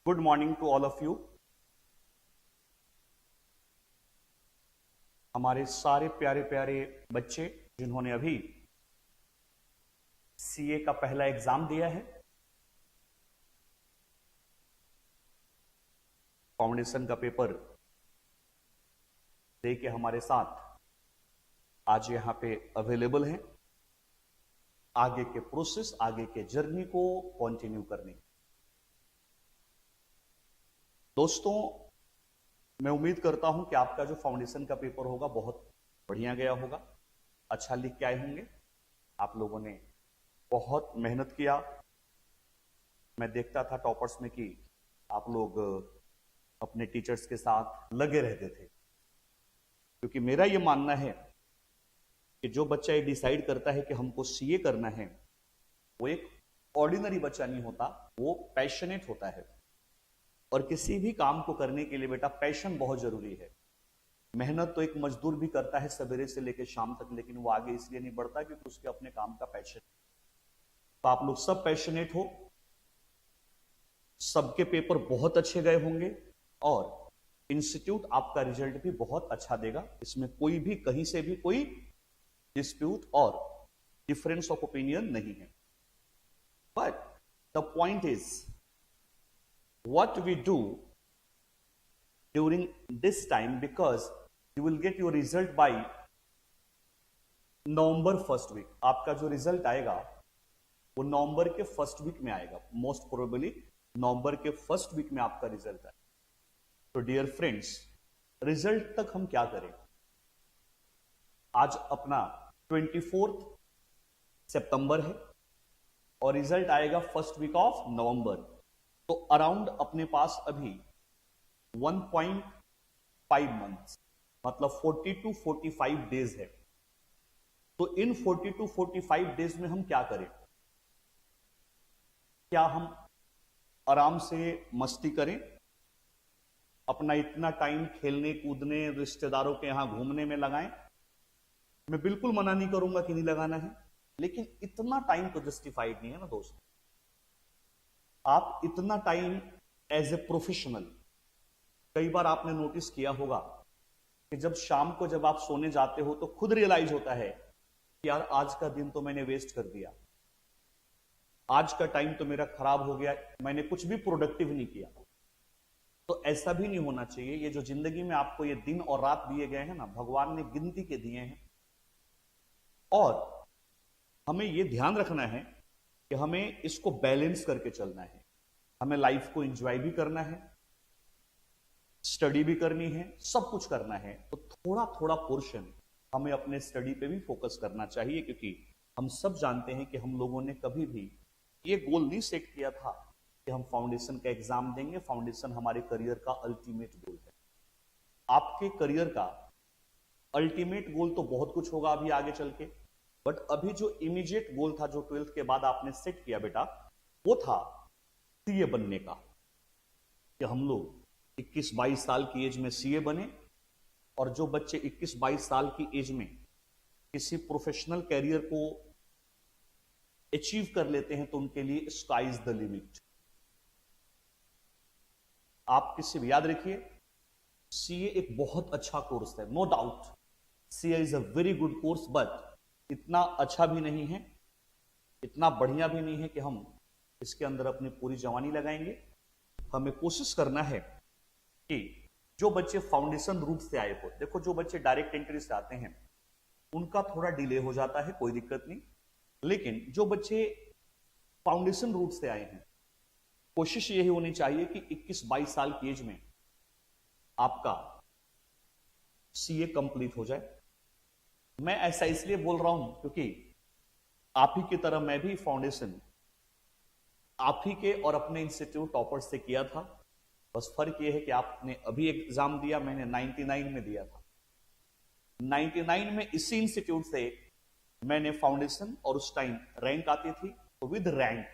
Good morning to all of you. हमारे सारे प्यारे प्यारे बच्चे जिन्होंने अभी सीए का पहला एग्जाम दिया है, फाउंडेशन का पेपर दे के हमारे साथ आज यहां पे अवेलेबल हैं, आगे के प्रोसेस, आगे के जर्नी को कंटिन्यू करने। दोस्तों, मैं उम्मीद करता हूं कि आपका जो फाउंडेशन का पेपर होगा बहुत बढ़िया गया होगा, अच्छा लिख के आए होंगे। आप लोगों ने बहुत मेहनत किया। मैं देखता था टॉपर्स में कि आप लोग अपने टीचर्स के साथ लगे रहते थे, क्योंकि मेरा यह मानना है कि जो बच्चा ये डिसाइड करता है कि हमको सीए करना है, वो एक ऑर्डिनरी बच्चा नहीं होता, वो पैशनेट होता है। और किसी भी काम को करने के लिए बेटा पैशन बहुत जरूरी है। मेहनत तो एक मजदूर भी करता है सवेरे से लेकर शाम तक, लेकिन वो आगे इसलिए नहीं बढ़ता क्योंकि उसके अपने काम का पैशन। तो आप लोग सब पैशनेट हो, सबके पेपर बहुत अच्छे गए होंगे और इंस्टीट्यूट आपका रिजल्ट भी बहुत अच्छा देगा। इसमें कोई भी कहीं से भी कोई डिस्प्यूट और डिफरेंस ऑफ ओपिनियन नहीं है। But the point is what we do during this time, because you will get your result by November first week. आपका जो रिजल्ट आएगा वो नवंबर के फर्स्ट वीक में आएगा, मोस्ट प्रोबेबली नवंबर के फर्स्ट वीक में आपका रिजल्ट आएगा। तो डियर फ्रेंड्स, रिजल्ट तक हम क्या करें? आज अपना 24 सितंबर है और रिजल्ट आएगा फर्स्ट वीक ऑफ नवंबर। तो अराउंड अपने पास अभी 1.5 मंथ्स, मतलब 40 to 45 डेज है। तो इन 40 to 45 डेज में हम क्या करें? क्या हम आराम से मस्ती करें, अपना इतना टाइम खेलने कूदने, रिश्तेदारों के यहां घूमने में लगाएं? मैं बिल्कुल मना नहीं करूंगा कि नहीं लगाना है, लेकिन इतना टाइम तो जस्टिफाइड नहीं है ना दोस्त। आप इतना टाइम एज ए प्रोफेशनल, कई बार आपने नोटिस किया होगा कि जब शाम को जब आप सोने जाते हो तो खुद रियलाइज होता है कि यार आज का दिन तो मैंने वेस्ट कर दिया, आज का टाइम तो मेरा खराब हो गया, मैंने कुछ भी प्रोडक्टिव नहीं किया। तो ऐसा भी नहीं होना चाहिए। ये जो जिंदगी में आपको ये दिन और रात दिए गए हैं ना, भगवान ने गिनती के दिए हैं, और हमें ये ध्यान रखना है कि हमें इसको बैलेंस करके चलना है। हमें लाइफ को एंजॉय भी करना है, स्टडी भी करनी है, सब कुछ करना है। तो थोड़ा थोड़ा पोर्शन हमें अपने स्टडी पे भी फोकस करना चाहिए, क्योंकि हम सब जानते हैं कि हम लोगों ने कभी भी ये गोल नहीं सेट किया था कि हम फाउंडेशन का एग्जाम देंगे। फाउंडेशन हमारे करियर का अल्टीमेट गोल है। आपके करियर का अल्टीमेट गोल तो बहुत कुछ होगा अभी आगे चल के, बट अभी जो इमीडिएट गोल था, जो 12th के बाद आपने सेट किया बेटा, वो था सीए बनने का, कि हम लोग 21-22 साल की एज में सीए बने। और जो बच्चे 21-22 साल की एज में किसी प्रोफेशनल कैरियर को अचीव कर लेते हैं तो उनके लिए स्काई इज द लिमिट। आप किसी भी याद रखिए, सीए एक बहुत अच्छा कोर्स है, no doubt. CA is a very good course, but इतना अच्छा भी नहीं है, इतना बढ़िया भी नहीं है कि हम इसके अंदर अपनी पूरी जवानी लगाएंगे। हमें कोशिश करना है कि जो बच्चे फाउंडेशन रूट से आए हो, देखो जो बच्चे डायरेक्ट एंट्री से आते हैं उनका थोड़ा डिले हो जाता है, कोई दिक्कत नहीं, लेकिन जो बच्चे फाउंडेशन रूट से आए हैं, कोशिश यही होनी चाहिए कि 21-22 साल की एज में आपका सीए कंप्लीट हो जाए। मैं ऐसा इसलिए बोल रहा हूं क्योंकि आप ही की तरह मैं भी फाउंडेशन आप ही के और अपने इंस्टीट्यूट टॉपर से किया था। बस फर्क यह है कि आपने अभी एग्जाम दिया, मैंने 99 में दिया था। 99 में इसी इंस्टीट्यूट से मैंने फाउंडेशन, और उस टाइम रैंक आती थी, तो with rank,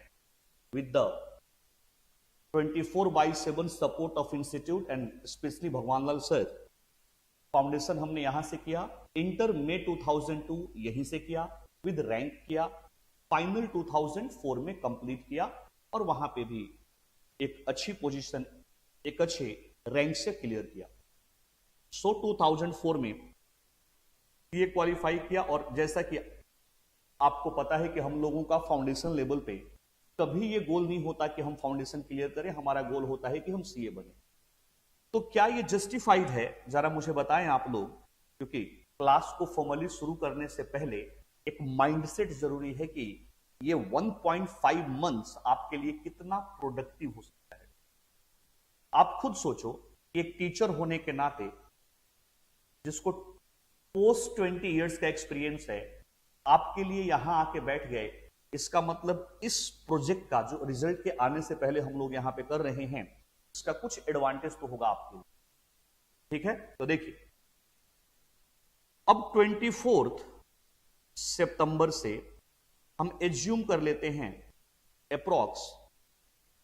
with the 24/7 support of institute and specially भगवान लाल सर, फाउंडेशन हमने यहां से किया। इंटर में 2002 यहीं से किया, विद रैंक किया, फाइनल 2004 में कंप्लीट किया, और वहां पे भी एक अच्छी पोजीशन, एक अच्छे रैंक से क्लियर किया। सो 2004 में सीए क्वालिफाई किया, और जैसा कि आपको पता है कि हम लोगों का फाउंडेशन लेवल पे कभी ये गोल नहीं होता कि हम फाउंडेशन क्लियर करें, हमारा गोल होता है कि हम सीए बने। तो क्या ये जस्टिफाइड है, जरा मुझे बताएं आप लोग, क्योंकि क्लास को फॉर्मली शुरू करने से पहले एक माइंडसेट जरूरी है कि ये 1.5 मंथ्स आपके लिए कितना प्रोडक्टिव हो सकता है। आप खुद सोचो कि एक टीचर होने के नाते जिसको पोस्ट 20 इयर्स का एक्सपीरियंस है, आपके लिए यहां आके बैठ गए, इसका मतलब इस प्रोजेक्ट का जो रिजल्ट के आने से पहले हम लोग यहां पे कर रहे हैं, इसका कुछ एडवांटेज तो होगा आपके लिए। ठीक है, तो देखिए अब 24 सितंबर से हम एज्यूम कर लेते हैं अप्रॉक्स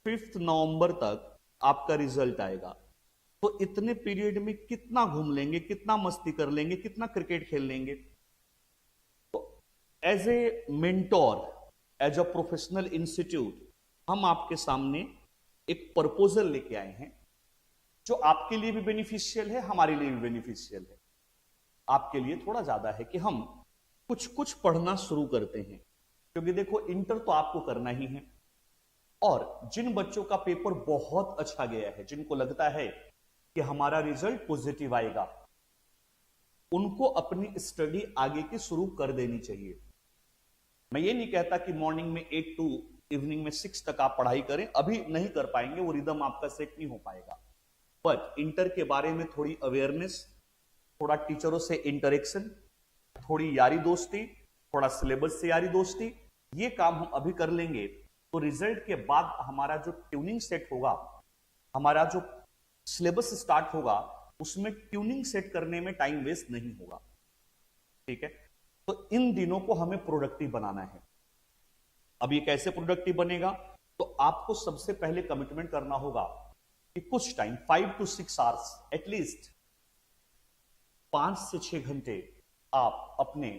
5 नवंबर तक आपका रिजल्ट आएगा। तो इतने पीरियड में कितना घूम लेंगे, कितना मस्ती कर लेंगे, कितना क्रिकेट खेल लेंगे। तो as a mentor, as a professional institute, हम आपके सामने एक प्रपोजल लेके आए हैं जो आपके लिए भी बेनिफिशियल है, हमारे लिए भी बेनिफिशियल है। आपके लिए थोड़ा ज्यादा है कि हम कुछ कुछ पढ़ना शुरू करते हैं, क्योंकि देखो इंटर तो आपको करना ही है, और जिन बच्चों का पेपर बहुत अच्छा गया है, जिनको लगता है कि हमारा रिजल्ट पॉजिटिव आएगा, उनको अपनी स्टडी आगे की शुरू कर देनी चाहिए। मैं ये नहीं कहता कि मॉर्निंग में 8 टू इवनिंग में 6 तक आप पढ़ाई करें, अभी नहीं कर पाएंगे, वो रिदम आपका सेट नहीं हो पाएगा। बट इंटर के बारे में थोड़ी अवेयरनेस, थोड़ा टीचरों से इंटरेक्शन, थोड़ी यारी दोस्ती, थोड़ा सिलेबस से यारी दोस्ती, ये काम हम अभी कर लेंगे तो रिजल्ट के बाद हमारा जो ट्यूनिंग सेट होगा, हमारा जो सिलेबस स्टार्ट होगा, उसमें ट्यूनिंग सेट करने में टाइम वेस्ट नहीं होगा। ठीक है, तो इन दिनों को हमें प्रोडक्टिव बनाना है। अब ये कैसे प्रोडक्टिव बनेगा, तो आपको सबसे पहले कमिटमेंट करना होगा कि कुछ टाइम 5 to 6 आवर्स, एटलीस्ट 5 से 6 घंटे आप अपने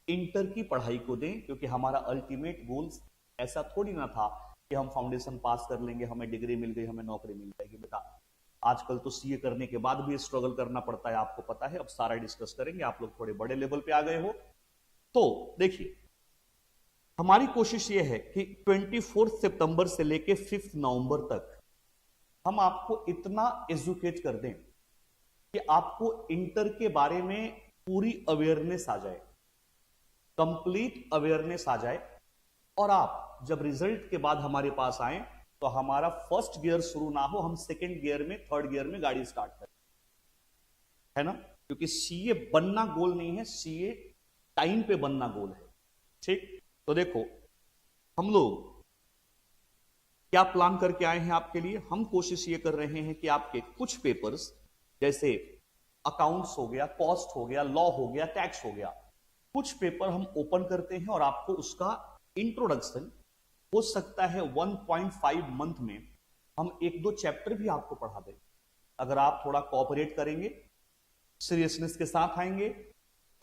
इंटर की पढ़ाई को दें, क्योंकि हमारा अल्टीमेट गोल्स ऐसा थोड़ी ना था कि हम फाउंडेशन पास कर लेंगे, हमें डिग्री मिल गई, हमें नौकरी मिल जाएगी। बेटा आजकल तो सीए करने के बाद भी स्ट्रगल करना पड़ता है, आपको पता है। अब सारा डिस्कस करेंगे, आप लोग थोड़े बड़े लेवल पे आ गए हो। तो देखिए हमारी कोशिश यह है कि 24 सितंबर से लेके 5 नवंबर तक हम आपको इतना एजुकेट कर दें कि आपको इंटर के बारे में पूरी अवेयरनेस आ जाए, कंप्लीट अवेयरनेस आ जाए, और आप जब रिजल्ट के बाद हमारे पास आए तो हमारा फर्स्ट गियर शुरू ना हो, हम सेकंड गियर में, थर्ड गियर में गाड़ी स्टार्ट करें, है ना। क्योंकि सीए बनना गोल नहीं है, सीए टाइम पे बनना गोल है। ठीक, तो देखो हम लोग क्या प्लान करके आए हैं आपके लिए। हम कोशिश ये कर रहे हैं कि आपके कुछ पेपर्स, जैसे अकाउंट्स हो गया, कॉस्ट हो गया, लॉ हो गया, टैक्स हो गया, कुछ पेपर हम ओपन करते हैं और आपको उसका इंट्रोडक्शन, हो सकता है 1.5 मंथ में हम 1-2 चैप्टर भी आपको पढ़ा दें। अगर आप थोड़ा कोऑपरेट करेंगे, सीरियसनेस के साथ आएंगे,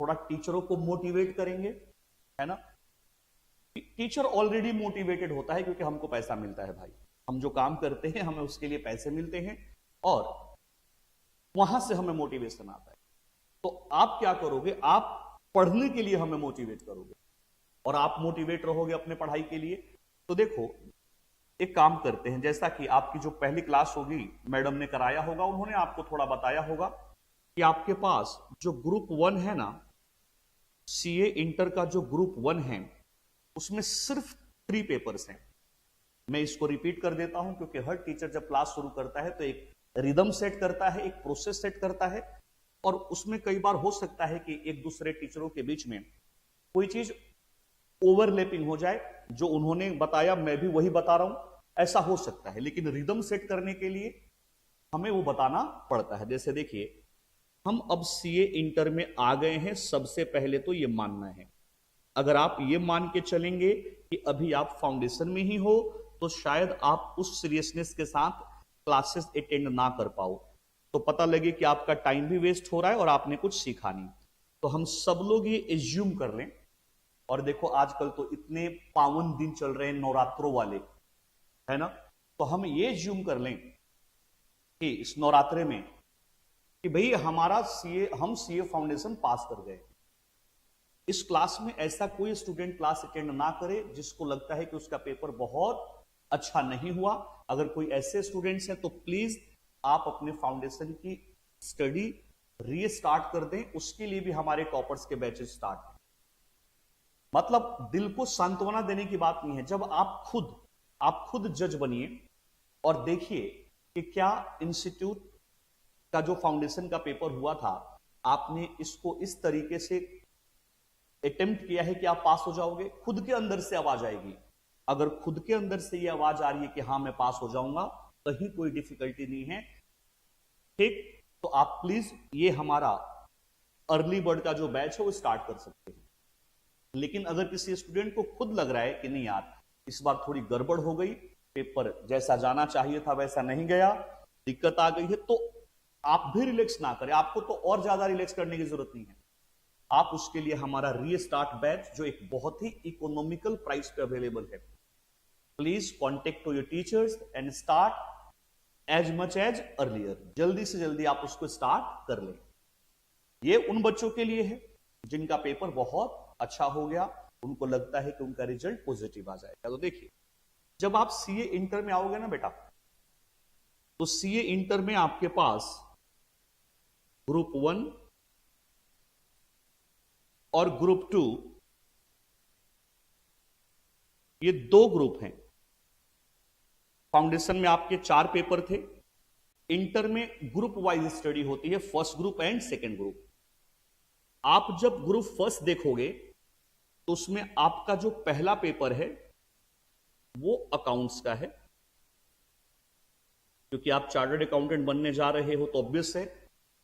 थोड़ा टीचरों को मोटिवेट करेंगे, है ना। टीचर ऑलरेडी मोटिवेटेड होता है क्योंकि हमको पैसा मिलता है भाई, हम जो काम करते हैं हमें उसके लिए पैसे मिलते हैं, और वहां से हमें मोटिवेशन आता है। तो आप क्या करोगे, आप पढ़ने के लिए हमें मोटिवेट करोगे, और आप मोटिवेट रहोगे अपने पढ़ाई के लिए। तो देखो एक काम करते हैं, जैसा कि आपकी जो पहली क्लास होगी मैडम ने कराया होगा, उन्होंने आपको थोड़ा बताया होगा कि आपके पास जो ग्रुप 1 है ना, सीए इंटर का जो ग्रुप 1 है, उसमें सिर्फ 3 पेपर्स हैं। मैं इसको रिपीट कर देता हूं क्योंकि हर टीचर जब क्लास शुरू करता है तो एक रिदम सेट करता है, एक प्रोसेस सेट करता है, और उसमें कई बार हो सकता है कि एक दूसरे टीचरों के बीच में कोई चीज ओवरलैपिंग हो जाए, जो उन्होंने बताया मैं भी वही बता रहा हूं, ऐसा हो सकता है। लेकिन रिदम सेट करने के लिए हमें वो बताना पड़ता है। जैसे देखिए हम अब सीए इंटर में आ गए हैं, सबसे पहले तो ये मानना है, अगर आप ये मान के चलेंगे कि अभी आप फाउंडेशन में ही हो, तो शायद आप उस सीरियसनेस के साथ क्लासेस अटेंड ना कर पाओ, तो पता लगे कि आपका टाइम भी वेस्ट हो रहा है और आपने कुछ सीखा नहीं। तो हम सब लोग ये एज्यूम कर लें, और देखो आजकल तो इतने पावन दिन चल रहे हैं नवरात्रों वाले, है ना, तो हम ये ज्यूम कर लें कि इस नवरात्रे में कि भाई हमारा हम सीए फाउंडेशन पास कर गए। इस क्लास में ऐसा कोई स्टूडेंट क्लास अटेंड ना करे जिसको लगता है कि उसका पेपर बहुत अच्छा नहीं हुआ। अगर कोई ऐसे स्टूडेंट्स हैं तो प्लीज आप अपने फाउंडेशन की स्टडी रीस्टार्ट कर दें। उसके लिए भी हमारे टॉपर्स के बैचेस स्टार्ट हैं। मतलब दिल को सांत्वना देने की बात नहीं है। जब आप खुद जज बनिए और देखिए कि क्या इंस्टीट्यूट का जो फाउंडेशन का पेपर हुआ था, आपने इसको इस तरीके से अटेम्प्ट किया है कि आप पास हो जाओगे। खुद के अंदर से आवाज आएगी। अगर खुद के अंदर से ये आवाज आ रही है कि हाँ मैं पास हो जाऊंगा, कहीं कोई डिफिकल्टी नहीं है, ठीक, तो आप प्लीज ये हमारा अर्ली बर्ड का जो बैच है वो स्टार्ट कर सकते हैं। लेकिन अगर किसी स्टूडेंट को खुद लग रहा है कि नहीं यार इस बार थोड़ी गड़बड़ हो गई, पेपर जैसा जाना चाहिए था वैसा नहीं गया, दिक्कत आ गई है, तो आप भी रिलैक्स ना करें। आपको तो और ज्यादा रिलैक्स करने की जरूरत नहीं है। आप उसके लिए हमारा रीस्टार्ट बैच जो एक बहुत ही इकोनॉमिकल प्राइस पे अवेलेबल है, please contact to your teachers and start as much as earlier. जल्दी से जल्दी आप उसको स्टार्ट कर लें। ये उन बच्चों के लिए है जिनका पेपर बहुत अच्छा हो गया, उनको लगता है कि उनका रिजल्ट पॉजिटिव आ जाएगा। तो देखिए, जब आप सीए इंटर में आओगे ना बेटा, तो सीए इंटर में आपके पास ग्रुप 1 और ग्रुप 2 ये 2 ग्रुप हैं। फाउंडेशन में आपके 4 पेपर थे। इंटर में ग्रुप वाइज स्टडी होती है, first group and second group. आप जब ग्रुप फर्स्ट देखोगे तो उसमें आपका जो पहला पेपर है वो अकाउंट्स का है। क्योंकि आप चार्टर्ड अकाउंटेंट बनने जा रहे हो तो ऑब्वियस है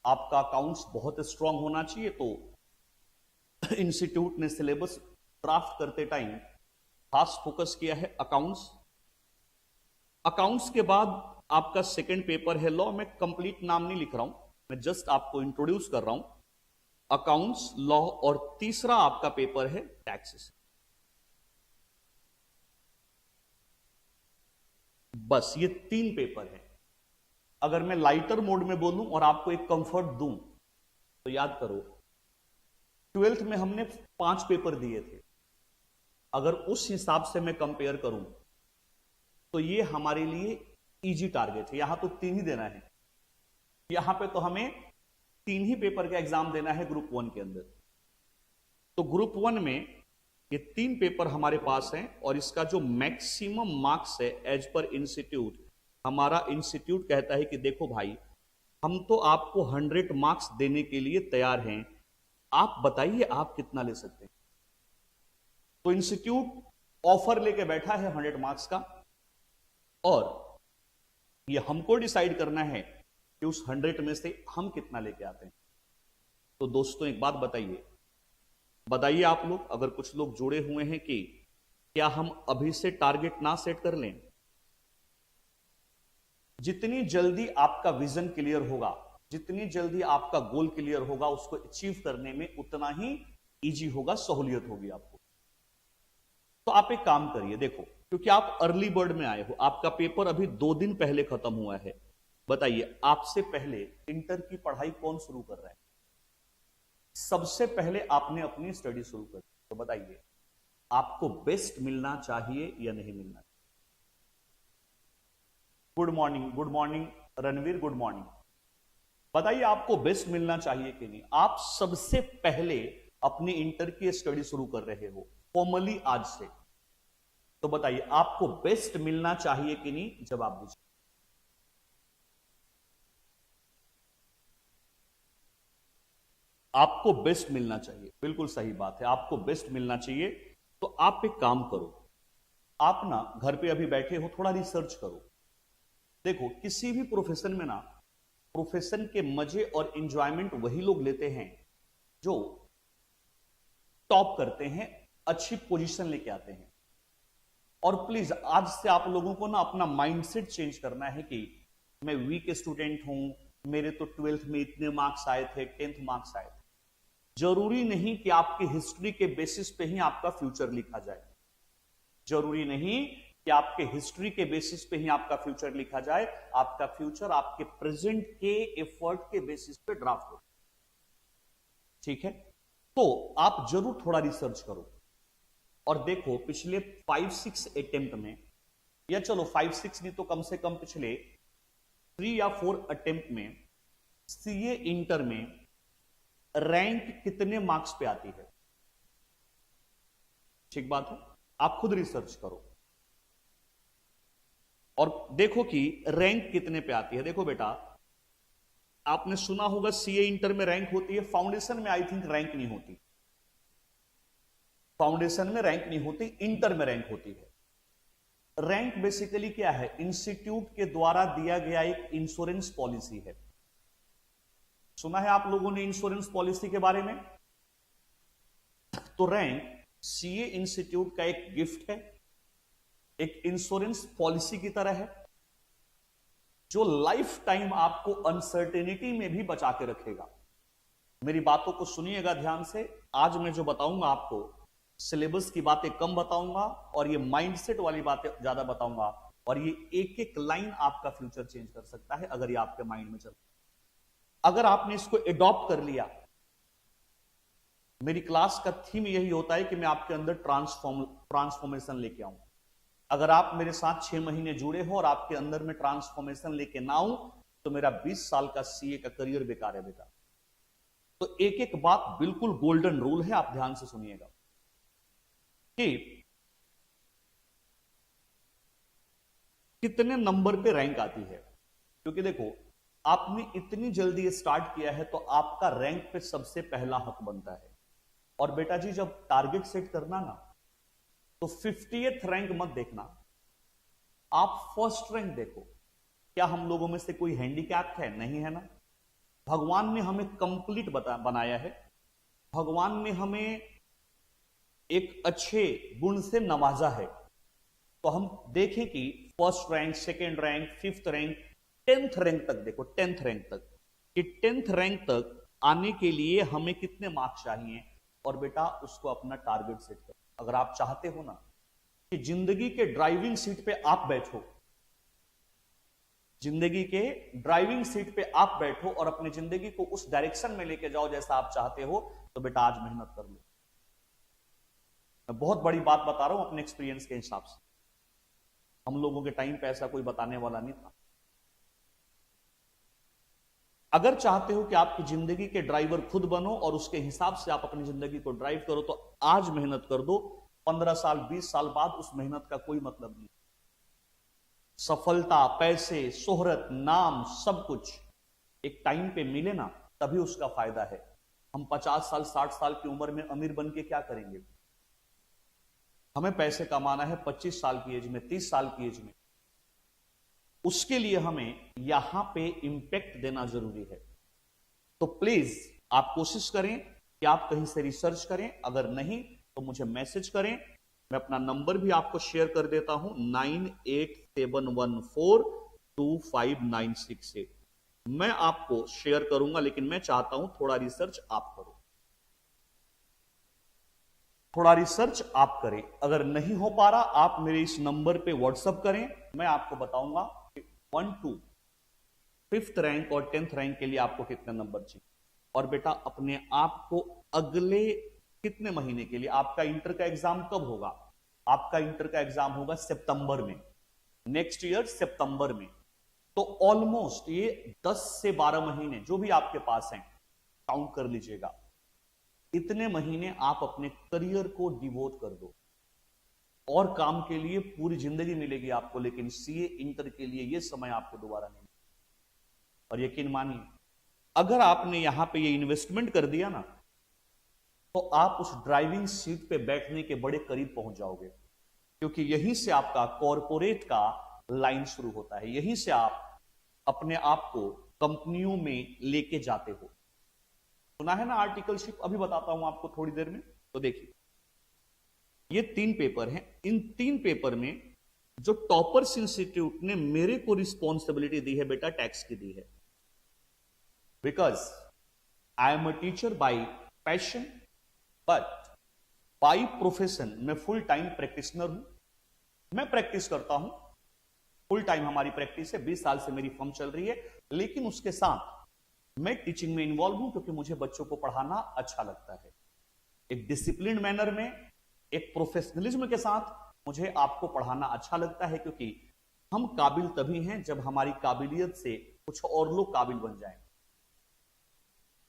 आपका अकाउंट्स बहुत स्ट्रांग होना चाहिए। तो इंस्टीट्यूट ने सिलेबस ड्राफ्ट करते टाइम खास फोकस किया है अकाउंट्स। अकाउंट्स के बाद आपका सेकंड पेपर है लॉ। मैं कंप्लीट नाम नहीं लिख रहा हूं, मैं जस्ट आपको इंट्रोड्यूस कर रहा हूं। अकाउंट्स, लॉ, और तीसरा आपका पेपर है टैक्सेस। बस ये 3 पेपर हैं। अगर मैं लाइटर मोड में बोलूं और आपको एक कंफर्ट दूं तो याद करो 12th में हमने 5 पेपर दिए थे। अगर उस हिसाब से मैं कंपेयर करूं तो ये हमारे लिए इजी टारगेट है। यहां तो 3 ही देना है। यहां पे तो हमें 3 ही पेपर का एग्जाम देना है ग्रुप 1 के अंदर। तो ग्रुप 1 में ये 3 पेपर हमारे पास हैं और इसका जो मैक्सिमम मार्क्स है एज पर इंस्टीट्यूट, हमारा इंस्टीट्यूट कहता है कि देखो भाई हम तो आपको 100 मार्क्स देने के लिए तैयार हैं, आप बताइए आप कितना ले सकते हैं। तो इंस्टीट्यूट ऑफर लेके बैठा है 100 मार्क्स का और ये हमको डिसाइड करना है कि उस 100 में से हम कितना लेके आते हैं। तो दोस्तों एक बात बताइए आप लोग, अगर कुछ लोग जुड़े हुए हैं कि क्या हम अभी से टारगेट ना सेट कर लें? जितनी जल्दी आपका विजन क्लियर होगा, जितनी जल्दी आपका गोल क्लियर होगा, उसको अचीव करने में उतना ही इजी होगा, सहूलियत होगी आपको। तो आप एक काम करिए, देखो क्योंकि आप अर्ली बर्ड में आए हो, आपका पेपर अभी 2 दिन पहले खत्म हुआ है। बताइए आपसे पहले इंटर की पढ़ाई कौन शुरू कर रहा है? सबसे पहले आपने अपनी स्टडी शुरू कर दी। तो बताइए आपको बेस्ट मिलना चाहिए या नहीं मिलना चाहिए? Good morning Ranveer, good morning. बताइए आपको बेस्ट मिलना चाहिए कि नहीं? आप सबसे पहले अपनी इंटर की स्टडी शुरू कर रहे हो फॉर्मली आज से। तो बताइए आपको बेस्ट मिलना चाहिए कि नहीं? जवाब दीजिए। आपको बेस्ट मिलना चाहिए, बिल्कुल सही बात है, आपको बेस्ट मिलना चाहिए। तो आप एक काम करो, आप ना घर पे अभी बैठे हो, थोड़ा रिसर्च करो। देखो किसी भी प्रोफेशन में ना, प्रोफेशन के मजे और एंजॉयमेंट वही लोग लेते हैं जो टॉप करते हैं, अच्छी पोजीशन लेके आते हैं। और प्लीज आज से आप लोगों को ना अपना माइंडसेट चेंज करना है कि मैं वीक स्टूडेंट हूं, मेरे तो 12th में इतने मार्क्स आए थे, 10th मार्क्स आए थे। जरूरी नहीं कि आपकी हिस्ट्री के बेसिस पे ही आपका फ्यूचर लिखा जाए। जरूरी नहीं कि आपके हिस्ट्री के बेसिस पे ही आपका फ्यूचर लिखा जाए। आपका फ्यूचर आपके प्रेजेंट के एफर्ट के बेसिस पे ड्राफ्ट हो, ठीक है। तो आप जरूर थोड़ा रिसर्च करो और देखो पिछले 5-6 अटेम्प्ट में, या चलो 5-6 नहीं तो कम से कम पिछले 3 या 4 अटेम्प्ट में सीए इंटर में रैंक कितने मार्क्स पे आती है। ठीक बात है, आप खुद रिसर्च करो और देखो कि रैंक कितने पे आती है। देखो बेटा, आपने सुना होगा सीए इंटर में रैंक होती है, फाउंडेशन में आई थिंक रैंक नहीं होती। फाउंडेशन में रैंक नहीं होती, इंटर में रैंक होती है। रैंक बेसिकली क्या है, इंस्टीट्यूट के द्वारा दिया गया एक इंश्योरेंस पॉलिसी है। सुना है आप लोगों ने इंश्योरेंस पॉलिसी के बारे में? तो रैंक सीए इंस्टीट्यूट का एक गिफ्ट है, एक इंश्योरेंस पॉलिसी की तरह है, जो लाइफ टाइम आपको अनसर्टेनिटी में भी बचा के रखेगा। मेरी बातों को सुनिएगा ध्यान से। आज मैं जो बताऊंगा आपको, सिलेबस की बातें कम बताऊंगा और ये माइंडसेट वाली बातें ज्यादा बताऊंगा, और ये एक एक लाइन आपका फ्यूचर चेंज कर सकता है अगर ये आपके माइंड में चलता है। अगर आपने इसको एडॉप्ट कर लिया, मेरी क्लास का थीम यही होता है कि मैं आपके अंदर ट्रांसफॉर्मेशन लेके आऊं। अगर आप मेरे साथ 6 महीने जुड़े हो और आपके अंदर में ट्रांसफॉर्मेशन लेके ना आऊं तो मेरा 20 साल का सीए का करियर बेकार है बेटा। तो एक एक बात बिल्कुल गोल्डन रूल है, आप ध्यान से सुनिएगा कि कितने नंबर पे रैंक आती है। क्योंकि देखो, आपने इतनी जल्दी स्टार्ट किया है तो आपका रैंक पे सबसे पहला हक बनता है। और बेटा जी, जब टारगेट सेट करना ना, तो 50th रैंक मत देखना, आप फर्स्ट रैंक देखो। क्या हम लोगों में से कोई हैंडीकैप है? नहीं है ना। भगवान ने हमें कंप्लीट बनाया है। भगवान ने हमें एक अच्छे गुण से नवाजा है। तो हम देखें कि first rank, second rank, 5th rank, 10th rank तक देखो, 10th रैंक तक, कि 10th रैंक तक आने के लिए हमें कितने मार्क्स चाहिए, और बेटा उसको अपना टारगेट सेट करो। अगर आप चाहते हो ना कि जिंदगी के ड्राइविंग सीट पे आप बैठो, जिंदगी के ड्राइविंग सीट पे आप बैठो और अपनी जिंदगी को उस डायरेक्शन में लेके जाओ जैसा आप चाहते हो, तो बेटा आज मेहनत कर लो। मैं बहुत बड़ी बात बता रहा हूं अपने एक्सपीरियंस के हिसाब से। हम लोगों के टाइम पे ऐसा कोई बताने वाला नहीं था। अगर चाहते हो कि आपकी जिंदगी के ड्राइवर खुद बनो और उसके हिसाब से आप अपनी जिंदगी को ड्राइव करो, तो आज मेहनत कर दो। 15 साल 20 साल बाद उस मेहनत का कोई मतलब नहीं। सफलता, पैसे, शोहरत, नाम, सब कुछ एक टाइम पे मिले ना, तभी उसका फायदा है। हम 50 साल 60 साल की उम्र में अमीर बन के क्या करेंगे? हमें पैसे कमाना है 25 साल की एज में, 30 साल की एज में। उसके लिए हमें यहां पे इंपैक्ट देना जरूरी है। तो प्लीज आप कोशिश करें कि आप कहीं से रिसर्च करें, अगर नहीं तो मुझे मैसेज करें। मैं अपना नंबर भी आपको शेयर कर देता हूं, 9871425968। मैं आपको शेयर करूंगा, लेकिन मैं चाहता हूं थोड़ा रिसर्च आप करो, थोड़ा रिसर्च आप करें। अगर नहीं हो पा रहा, आप मेरे इस नंबर पे व्हाट्सएप करें, मैं आपको बताऊंगा 1 to 5th रैंक और 10th रैंक के लिए आपको कितने नंबर चाहिए। और बेटा अपने आप को अगले कितने महीने के लिए, आपका इंटर का एग्जाम कब होगा? आपका इंटर का एग्जाम होगा सितंबर में, नेक्स्ट ईयर सितंबर में। तो ऑलमोस्ट ये 10 से 12 महीने जो भी आपके पास हैं, काउंट कर लीजिएगा। इतने महीने आप अपने करियर को डिवोट कर दो। और काम के लिए पूरी जिंदगी मिलेगी आपको, लेकिन सीए इंटर के लिए यह समय आपको दोबारा नहीं मिलेगा। और यकीन मानिए, अगर आपने यहां पे ये इन्वेस्टमेंट कर दिया ना, तो आप उस ड्राइविंग सीट पे बैठने के बड़े करीब पहुंच जाओगे। क्योंकि यहीं से आपका कॉरपोरेट का लाइन शुरू होता है, यहीं से आप अपने आप को कंपनियों में लेके जाते हो। सुना है ना आर्टिकलशिप? अभी बताता हूं आपको थोड़ी देर में। तो देखिए, ये 3 पेपर हैं। इन 3 पेपर में जो टॉपर्स इंस्टीट्यूट ने मेरे को रिस्पॉन्सिबिलिटी दी है बेटा, टैक्स की दी है। Because I am a teacher bye passion, but by profession मैं फुल टाइम प्रैक्टिशनर हूं। मैं प्रैक्टिस करता हूं, फुल टाइम हमारी प्रैक्टिस है, 20 साल से मेरी फर्म चल रही है, लेकिन उसके साथ मैं टीचिंग में इन्वॉल्व हूं क्योंकि मुझे बच्चों को पढ़ाना अच्छा लगता है। एक डिसिप्लिन मैनर में, एक प्रोफेशनलिज्म के साथ मुझे आपको पढ़ाना अच्छा लगता है, क्योंकि हम काबिल तभी हैं जब हमारी काबिलियत से कुछ और लोग काबिल बन जाएं।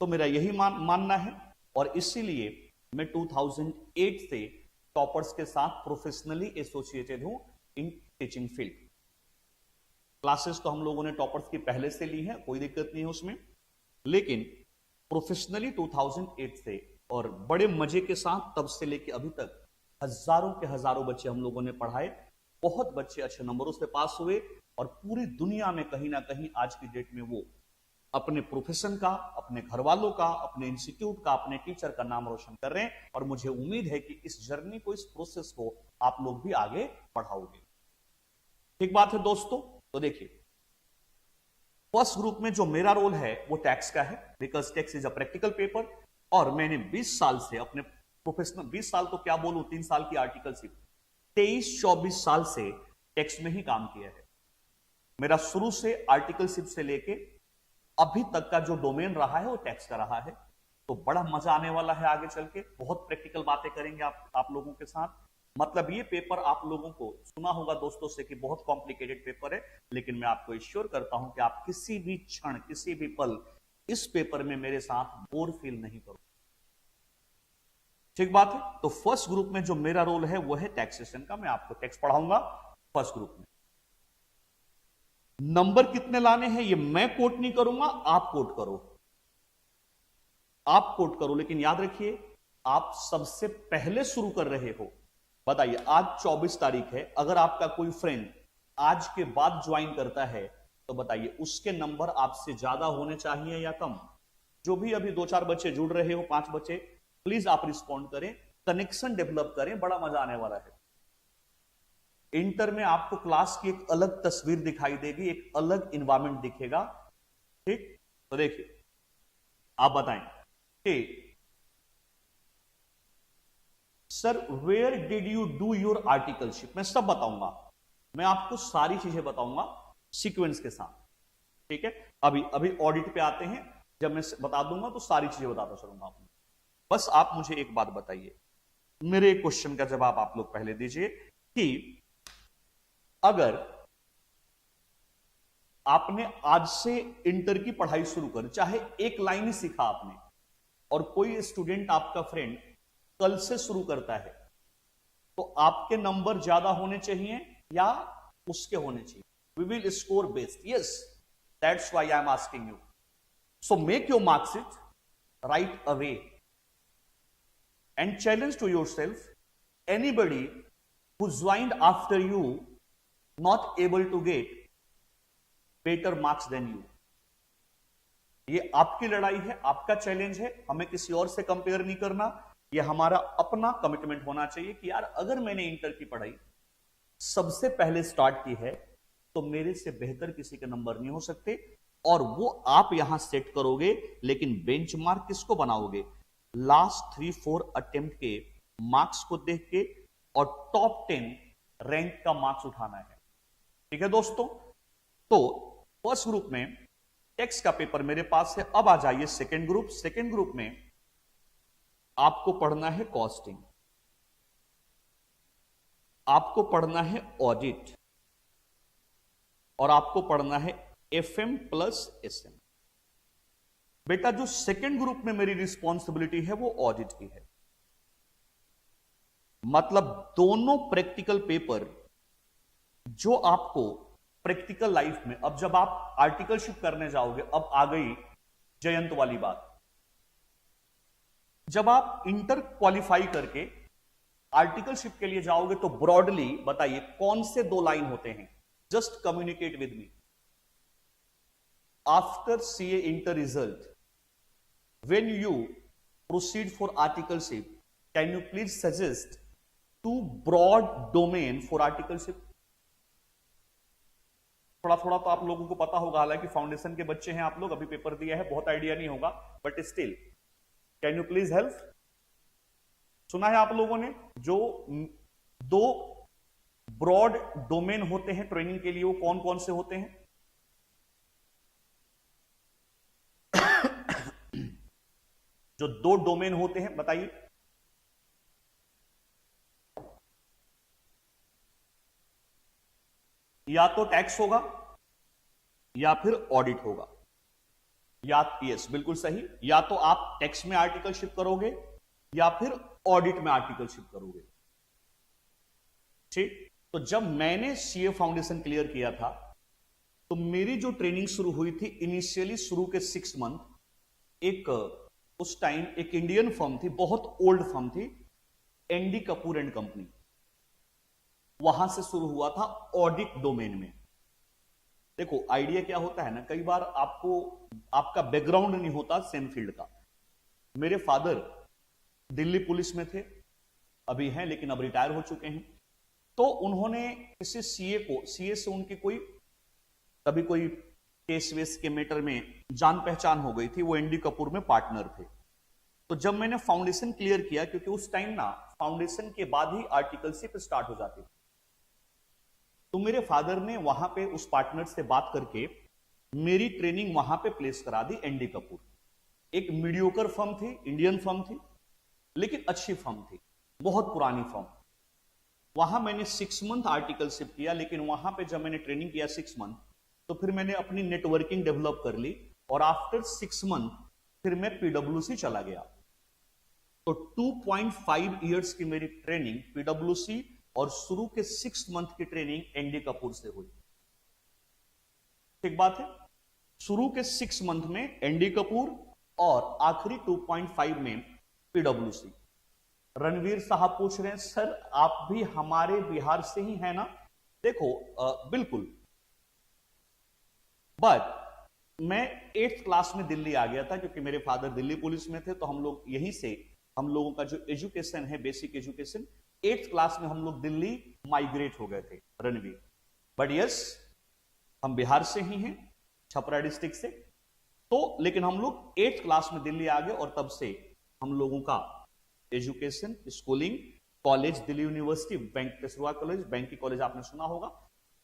तो मेरा यही मानना है, और इसीलिए मैं 2008 से टॉपर्स के साथ प्रोफेशनली एसोसिएटेड हूं इन टीचिंग फील्ड। क्लासेस तो हम लोगों ने टॉपर्स की पहले से ली है, कोई दिक्कत नहीं है उसमें, लेकिन प्रोफेशनली 2008 से, और बड़े मजे के साथ तब से लेके अभी तक हजारों के हजारों बच्चे हम लोगों ने पढ़ाए, बहुत बच्चे अच्छे नंबरों से पास हुए, और पूरी दुनिया में कहीं ना कहीं आज की डेट में वो अपने प्रोफेशन का, अपने घर वालों का, अपने इंस्टीट्यूट का, अपने टीचर का नाम रोशन कर रहे हैं। और मुझे उम्मीद है कि इस जर्नी को, इस प्रोसेस को आप लोग भी आगे बढ़ाओगे। ठीक बात है दोस्तों। तो देखिए, फर्स्ट ग्रुप में जो मेरा रोल है वो टैक्स का है, because tax is a practical paper, और मैंने 20 साल से अपने प्रोफेशनल, 20 साल तो क्या बोलूं, 3 साल की आर्टिकलशिप, 23-24 साल से टैक्स में ही काम किया है। मेरा शुरू से आर्टिकलशिप से लेके अभी तक का जो डोमेन रहा है वो टैक्स का रहा है। तो बड़ा मजा आने वाला है आगे चल के, बहुत प्रैक्टिकल बातें करेंगे आप लोगों के साथ। मतलब ये पेपर आप लोगों को सुना होगा दोस्तों से कि बहुत कॉम्प्लिकेटेड पेपर है, लेकिन मैं आपको एश्योर करता हूं कि आप किसी भी क्षण, किसी भी पल इस पेपर में मेरे साथ बोर फील नहीं करो। ठीक बात है। तो फर्स्ट ग्रुप में जो मेरा रोल है वो है टैक्सेशन का, मैं आपको टैक्स पढ़ाऊंगा फर्स्ट ग्रुप में। नंबर कितने लाने हैं ये मैं कोट नहीं करूंगा, आप कोट करो, आप कोट करो, लेकिन याद रखिए आप सबसे पहले शुरू कर रहे हो। बताइए, आज 24 तारीख है, अगर आपका कोई फ्रेंड आज के बाद ज्वाइन करता है तो बताइए उसके नंबर आपसे ज्यादा होने चाहिए या कम? जो भी अभी 2-4 बच्चे जुड़ रहे हो, 5 बच्चे, प्लीज आप रिस्पॉन्ड करें, कनेक्शन डेवलप करें, बड़ा मजा आने वाला है। इंटर में आपको क्लास की एक अलग तस्वीर दिखाई देगी, एक अलग इन्वायरमेंट दिखेगा। ठीक, तो देखिए आप बताएं कि sir where did you do your articleship. मैं सब बताऊंगा, मैं आपको सारी चीजें बताऊंगा सीक्वेंस के साथ। ठीक है, अभी ऑडिट पे आते हैं, जब मैं बता दूंगा तो सारी चीजें बताता चलूंगा आपको। बस आप मुझे एक बात बताइए, मेरे एक क्वेश्चन का जवाब आप लोग पहले दीजिए कि अगर आपने आज से इंटर की पढ़ाई शुरू कर, चाहे एक लाइन ही सीखा आपने, और कोई स्टूडेंट आपका फ्रेंड कल से शुरू करता है, तो आपके नंबर ज्यादा होने चाहिए या उसके होने चाहिए? We will score best, yes, that's why I am asking you. So make your marksheet right away and challenge to yourself, anybody who joined after you not able to get better marks than you। ये आपकी लड़ाई है, आपका challenge है, हमें किसी और से कंपेयर नहीं करना। ये हमारा अपना कमिटमेंट होना चाहिए कि यार अगर मैंने इंटर की पढ़ाई सबसे पहले स्टार्ट की है तो मेरे से बेहतर किसी के नंबर नहीं हो सकते, और वो आप यहां सेट करोगे, लेकिन बेंचमार्क किसको बनाओगे? लास्ट 3-4 अटेम्प्ट के मार्क्स को देख के, और टॉप 10 रैंक का मार्क्स उठाना है। ठीक है दोस्तों, तो फर्स्ट ग्रुप में टैक्स का पेपर मेरे पास है। अब आ जाइए सेकेंड ग्रुप। सेकेंड ग्रुप में आपको पढ़ना है कॉस्टिंग, आपको पढ़ना है ऑडिट, और आपको पढ़ना है एफएम प्लस एसएम। बेटा जो सेकेंड ग्रुप में मेरी रिस्पॉन्सिबिलिटी है वो ऑडिट की है। मतलब दोनों प्रैक्टिकल पेपर जो आपको प्रैक्टिकल लाइफ में, अब जब आप आर्टिकलशिप करने जाओगे, अब आ गई जयंत वाली बात, जब आप इंटर क्वालिफाई करके आर्टिकलशिप के लिए जाओगे तो ब्रॉडली बताइए कौन से 2 लाइन होते हैं? Just communicate with me. After CA inter result, when you proceed for articleship, can you please suggest 2 broad domain for articleship? थोड़ा थोड़ा तो आप लोगों को पता होगा, हालांकि फाउंडेशन के बच्चे हैं आप लोग, अभी पेपर दिया है, बहुत आइडिया नहीं होगा, but still can you please help? सुना है आप लोगों ने जो 2 ब्रॉड डोमेन होते हैं ट्रेनिंग के लिए, वो कौन कौन से होते हैं? जो 2 डोमेन होते हैं बताइए। या तो टैक्स होगा या फिर ऑडिट होगा। या यस बिल्कुल सही, या तो आप टैक्स में आर्टिकलशिप करोगे या फिर ऑडिट में आर्टिकलशिप करोगे। ठीक, तो जब मैंने सीए फाउंडेशन क्लियर किया था तो मेरी जो ट्रेनिंग शुरू हुई थी इनिशियली, शुरू के 6 मंथ, एक उस टाइम एक इंडियन फर्म थी, बहुत ओल्ड फर्म थी, एनडी कपूर एंड कंपनी, वहां से शुरू हुआ था ऑडिट डोमेन में। देखो आइडिया क्या होता है ना, कई बार आपको आपका बैकग्राउंड नहीं होता सेम फील्ड का। मेरे फादर दिल्ली पुलिस में थे, अभी हैं लेकिन अब रिटायर हो चुके हैं। तो उन्होंने किसी सीए से उनकी कोई कभी कोई केस वेस के मैटर में जान पहचान हो गई थी, वो एनडी कपूर में पार्टनर थे। तो जब मैंने फाउंडेशन क्लियर किया, क्योंकि उस टाइम ना फाउंडेशन के बाद ही आर्टिकलशिप स्टार्ट हो जाती थी, तो मेरे फादर ने वहां पे उस पार्टनर से बात करके मेरी ट्रेनिंग वहां पे प्लेस करा दी एनडी कपूर। एक मीडियोकर फर्म थी, इंडियन फर्म थी, लेकिन अच्छी फर्म थी, बहुत पुरानी फर्म। वहां मैंने 6 मंथ आर्टिकलशिप किया, लेकिन वहां पे जब मैंने ट्रेनिंग किया 6 मंथ, तो फिर मैंने अपनी नेटवर्किंग डेवलप कर ली और आफ्टर 6 मंथ फिर मैं पीडब्ल्यूसी चला गया। तो 2.5 इयर्स की मेरी ट्रेनिंग पीडब्ल्यूसी और शुरू के 6 मंथ की ट्रेनिंग एनडी कपूर से हुई। ठीक बात है, शुरू के 6 मंथ में एनडी कपूर और आखिरी 2.5 में पीडब्ल्यूसी। रणवीर साहब पूछ रहे हैं सर आप भी हमारे बिहार से ही हैं ना? देखो बिल्कुल, बट मैं 8th क्लास में दिल्ली आ गया था, क्योंकि मेरे फादर दिल्ली पुलिस में थे। तो हम लोग यहीं से, हम लोगों का जो एजुकेशन है, बेसिक एजुकेशन, 8th क्लास में हम लोग दिल्ली माइग्रेट हो गए थे रणवीर। बट यस, हम बिहार से ही हैं, छपरा डिस्ट्रिक्ट से। तो लेकिन हम लोग 8th क्लास में दिल्ली आ गए और तब से हम लोगों का education, schooling, college Delhi university, bank Peshwa college, bank की कॉलेज आपने सुना होगा,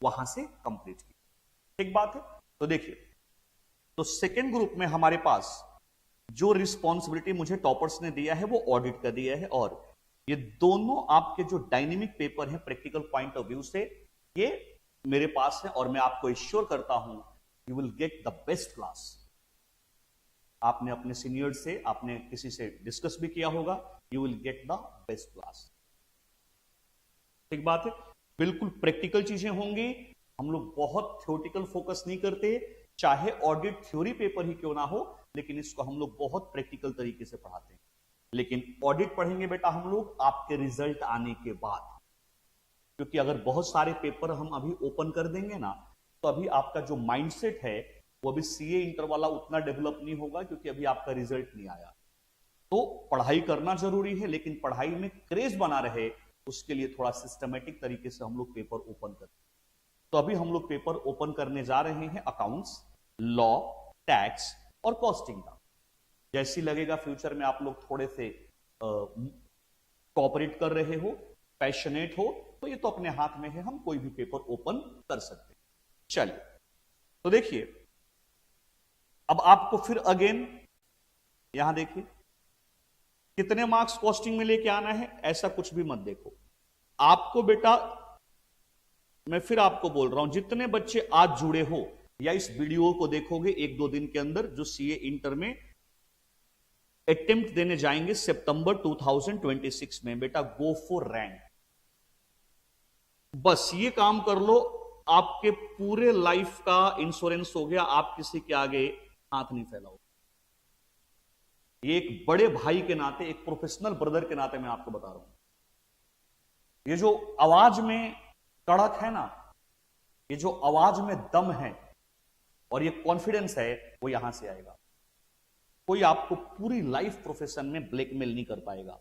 वहां से कंप्लीट की। ठीक बात है। तो देखिए, तो सेकेंड ग्रुप में हमारे पास जो रिस्पॉन्सिबिलिटी मुझे टॉपर्स ने दिया है वो ऑडिट का दिया है, और ये दोनों आपके जो डायनेमिक पेपर हैं प्रैक्टिकल पॉइंट ऑफ व्यू से, ये मेरे पास है और मैं आपको एश्योर करता हूं you will get the best class. आपने अपने सीनियर से, आपने किसी से डिस्कस भी किया होगा, you will get the best class. ठीक बात है, बिल्कुल प्रैक्टिकल चीजें होंगी। हम लोग बहुत थ्योरेटिकल फोकस नहीं करते, चाहे ऑडिट थ्योरी पेपर ही क्यों ना हो, लेकिन इसको हम लोग बहुत प्रैक्टिकल तरीके से पढ़ाते हैं। लेकिन ऑडिट पढ़ेंगे बेटा हम लोग आपके रिजल्ट आने के बाद, क्योंकि अगर बहुत सारे पेपर हम अभी ओपन कर देंगे ना, तो अभी आपका जो माइंडसेट है वो अभी सीए इंटर वाला उतना डेवलप नहीं होगा, क्योंकि अभी आपका रिजल्ट नहीं आया। तो पढ़ाई करना जरूरी है, लेकिन पढ़ाई में क्रेज बना रहे उसके लिए थोड़ा सिस्टमेटिक तरीके से हम लोग पेपर ओपन करते हैं। तो अभी हम लोग पेपर ओपन करने जा रहे हैं अकाउंट्स, लॉ, टैक्स और कॉस्टिंग का। जैसी लगेगा फ्यूचर में आप लोग थोड़े से कोऑपरेट कर रहे हो, पैशनेट हो, तो ये तो अपने हाथ में है, हम कोई भी पेपर ओपन कर सकते हैं। चलिए, तो देखिए अब आपको फिर अगेन यहां देखिए कितने मार्क्स कॉस्टिंग में लेके आना है, ऐसा कुछ भी मत देखो। आपको बेटा मैं फिर आपको बोल रहा हूं, जितने बच्चे आज जुड़े हो या इस वीडियो को देखोगे 1-2 दिन के अंदर, जो सीए इंटर में अटेम्प्ट देने जाएंगे सितंबर 2026 में, बेटा गो फॉर रैंक। बस ये काम कर लो, आपके पूरे लाइफ का इंश्योरेंस हो गया, आप किसी के आगे हाथ नहीं फैलाओ। ये एक बड़े भाई के नाते, एक प्रोफेशनल ब्रदर के नाते मैं आपको बता रहा हूं, ये जो आवाज में कड़क है ना, ये जो आवाज में दम है और ये कॉन्फिडेंस है, वो यहां से आएगा। कोई आपको पूरी लाइफ प्रोफेशन में ब्लैकमेल नहीं कर पाएगा,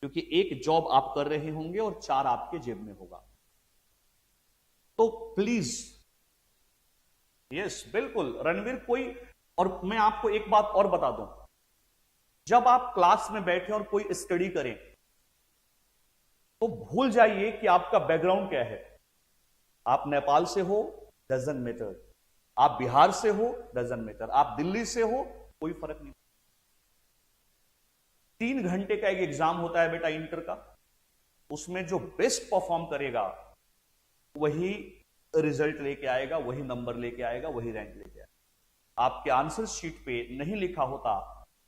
क्योंकि एक जॉब आप कर रहे होंगे और 4 आपके जेब में होगा। तो प्लीज, यस बिल्कुल रणवीर, कोई, और मैं आपको एक बात और बता दूं, जब आप क्लास में बैठे और कोई स्टडी करें, तो तो भूल जाइए कि आपका बैकग्राउंड क्या है। आप नेपाल से हो, डजंट मैटर। आप बिहार से हो, डजंट मैटर। आप दिल्ली से हो, कोई फर्क नहीं। 3 घंटे का एक एग्जाम होता है बेटा इंटर का, उसमें जो बेस्ट परफॉर्म करेगा वही रिजल्ट लेके आएगा, वही नंबर लेके आएगा, वही रैंक लेके आएगा। आपके आंसर शीट पे नहीं लिखा होता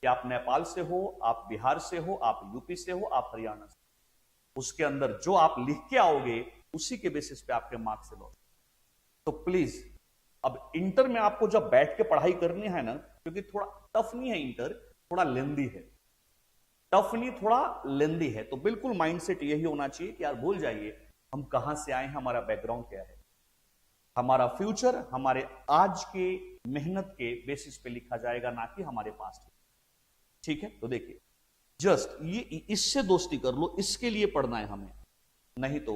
कि आप नेपाल से हो, आप बिहार से हो, आप यूपी से हो, आप हरियाणा से, उसके अंदर जो आप लिख के आओगे उसी के बेसिस पे आपके मार्क्स से लॉस। तो प्लीज अब इंटर में आपको जब बैठ के पढ़ाई करनी है ना, क्योंकि थोड़ा टफ नहीं है इंटर, थोड़ा लेंदी है। टफ नहीं, थोड़ा लेंदी है। तो बिल्कुल माइंडसेट यही होना चाहिए कि यार भूल जाइए हम कहां से आए हैं, हमारा बैकग्राउंड क्या है। हमारा फ्यूचर हमारे आज के मेहनत के बेसिस पे लिखा जाएगा, ना कि हमारे पास्ट। ठीक है, तो देखिए जस्ट ये इससे दोस्ती कर लो, इसके लिए पढ़ना है हमें, नहीं तो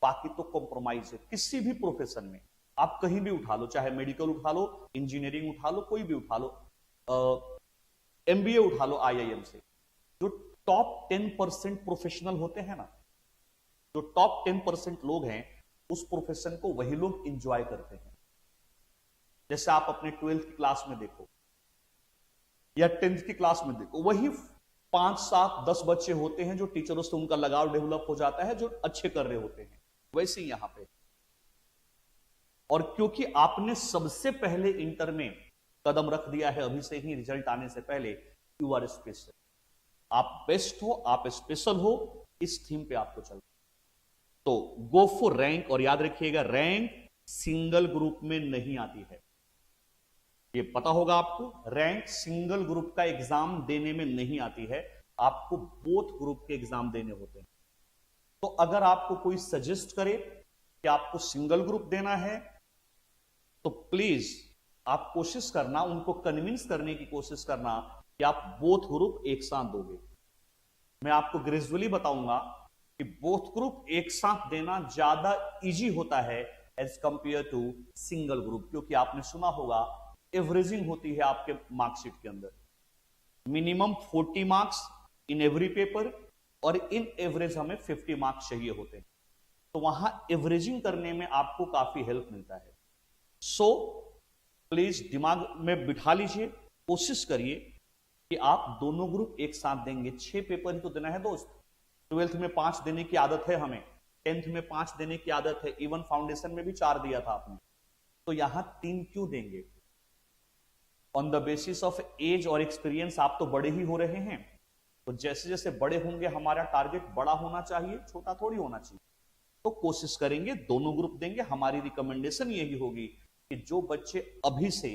बाकी तो कॉम्प्रोमाइज है। किसी भी प्रोफेशन में आप कहीं भी उठा लो, चाहे मेडिकल उठा लो, इंजीनियरिंग उठा लो, कोई भी उठा लो, एमबीए उठा लो आईआईएम से, जो टॉप 10% प्रोफेशनल होते हैं ना, जो टॉप 10% लोग हैं उस प्रोफेशन को वही लोग इंजॉय करते हैं। जैसे आप अपने 12th की क्लास में देखो या 10th की क्लास में देखो, वही 5, 7, 10 बच्चे होते हैं जो टीचरों से उनका लगाव डेवलप हो जाता है, जो अच्छे कर रहे होते हैं। वैसे ही यहां पे, और क्योंकि आपने सबसे पहले इंटर में कदम रख दिया है अभी से ही, रिजल्ट आने से पहले, यू आर स्पेशल। आप बेस्ट हो, आप स्पेशल हो, इस थीम पे आपको चलना। तो गो फॉर रैंक, और याद रखिएगा रैंक सिंगल ग्रुप में नहीं आती है, ये पता होगा आपको। रैंक सिंगल ग्रुप का एग्जाम देने में नहीं आती है, आपको बोथ ग्रुप के एग्जाम देने होते हैं। तो अगर आपको कोई सजेस्ट करे कि आपको सिंगल ग्रुप देना है, तो प्लीज आप कोशिश करना, उनको कन्विंस करने की कोशिश करना कि आप बोथ ग्रुप एक साथ दोगे। मैं आपको ग्रेजुअली बताऊंगा कि बोथ ग्रुप एक साथ देना ज्यादा इजी होता है as compare to single group, क्योंकि आपने सुना होगा एवरेजिंग होती है आपके मार्कशीट के अंदर, minimum 40 marks in every paper, और इन एवरेज हमें 50 मार्क्स चाहिए होते हैं। तो वहां एवरेजिंग करने में आपको काफी हेल्प मिलता है। सो प्लीज दिमाग में बिठा लीजिए, कोशिश करिए कि आप दोनों ग्रुप एक साथ देंगे। 6 पेपर ही तो देना है दोस्त। 12th में 5 देने की आदत है हमें, 10th में 5 देने की आदत है, इवन फाउंडेशन में भी 4 दिया था आपने, तो यहां 3 क्यों देंगे? On the basis of age और एक्सपीरियंस आप तो बड़े ही हो रहे हैं, तो जैसे जैसे बड़े होंगे हमारा टारगेट बड़ा होना चाहिए, छोटा थोड़ी होना चाहिए। तो कोशिश करेंगे दोनों ग्रुप देंगे। हमारी रिकमेंडेशन यही होगी कि जो बच्चे अभी से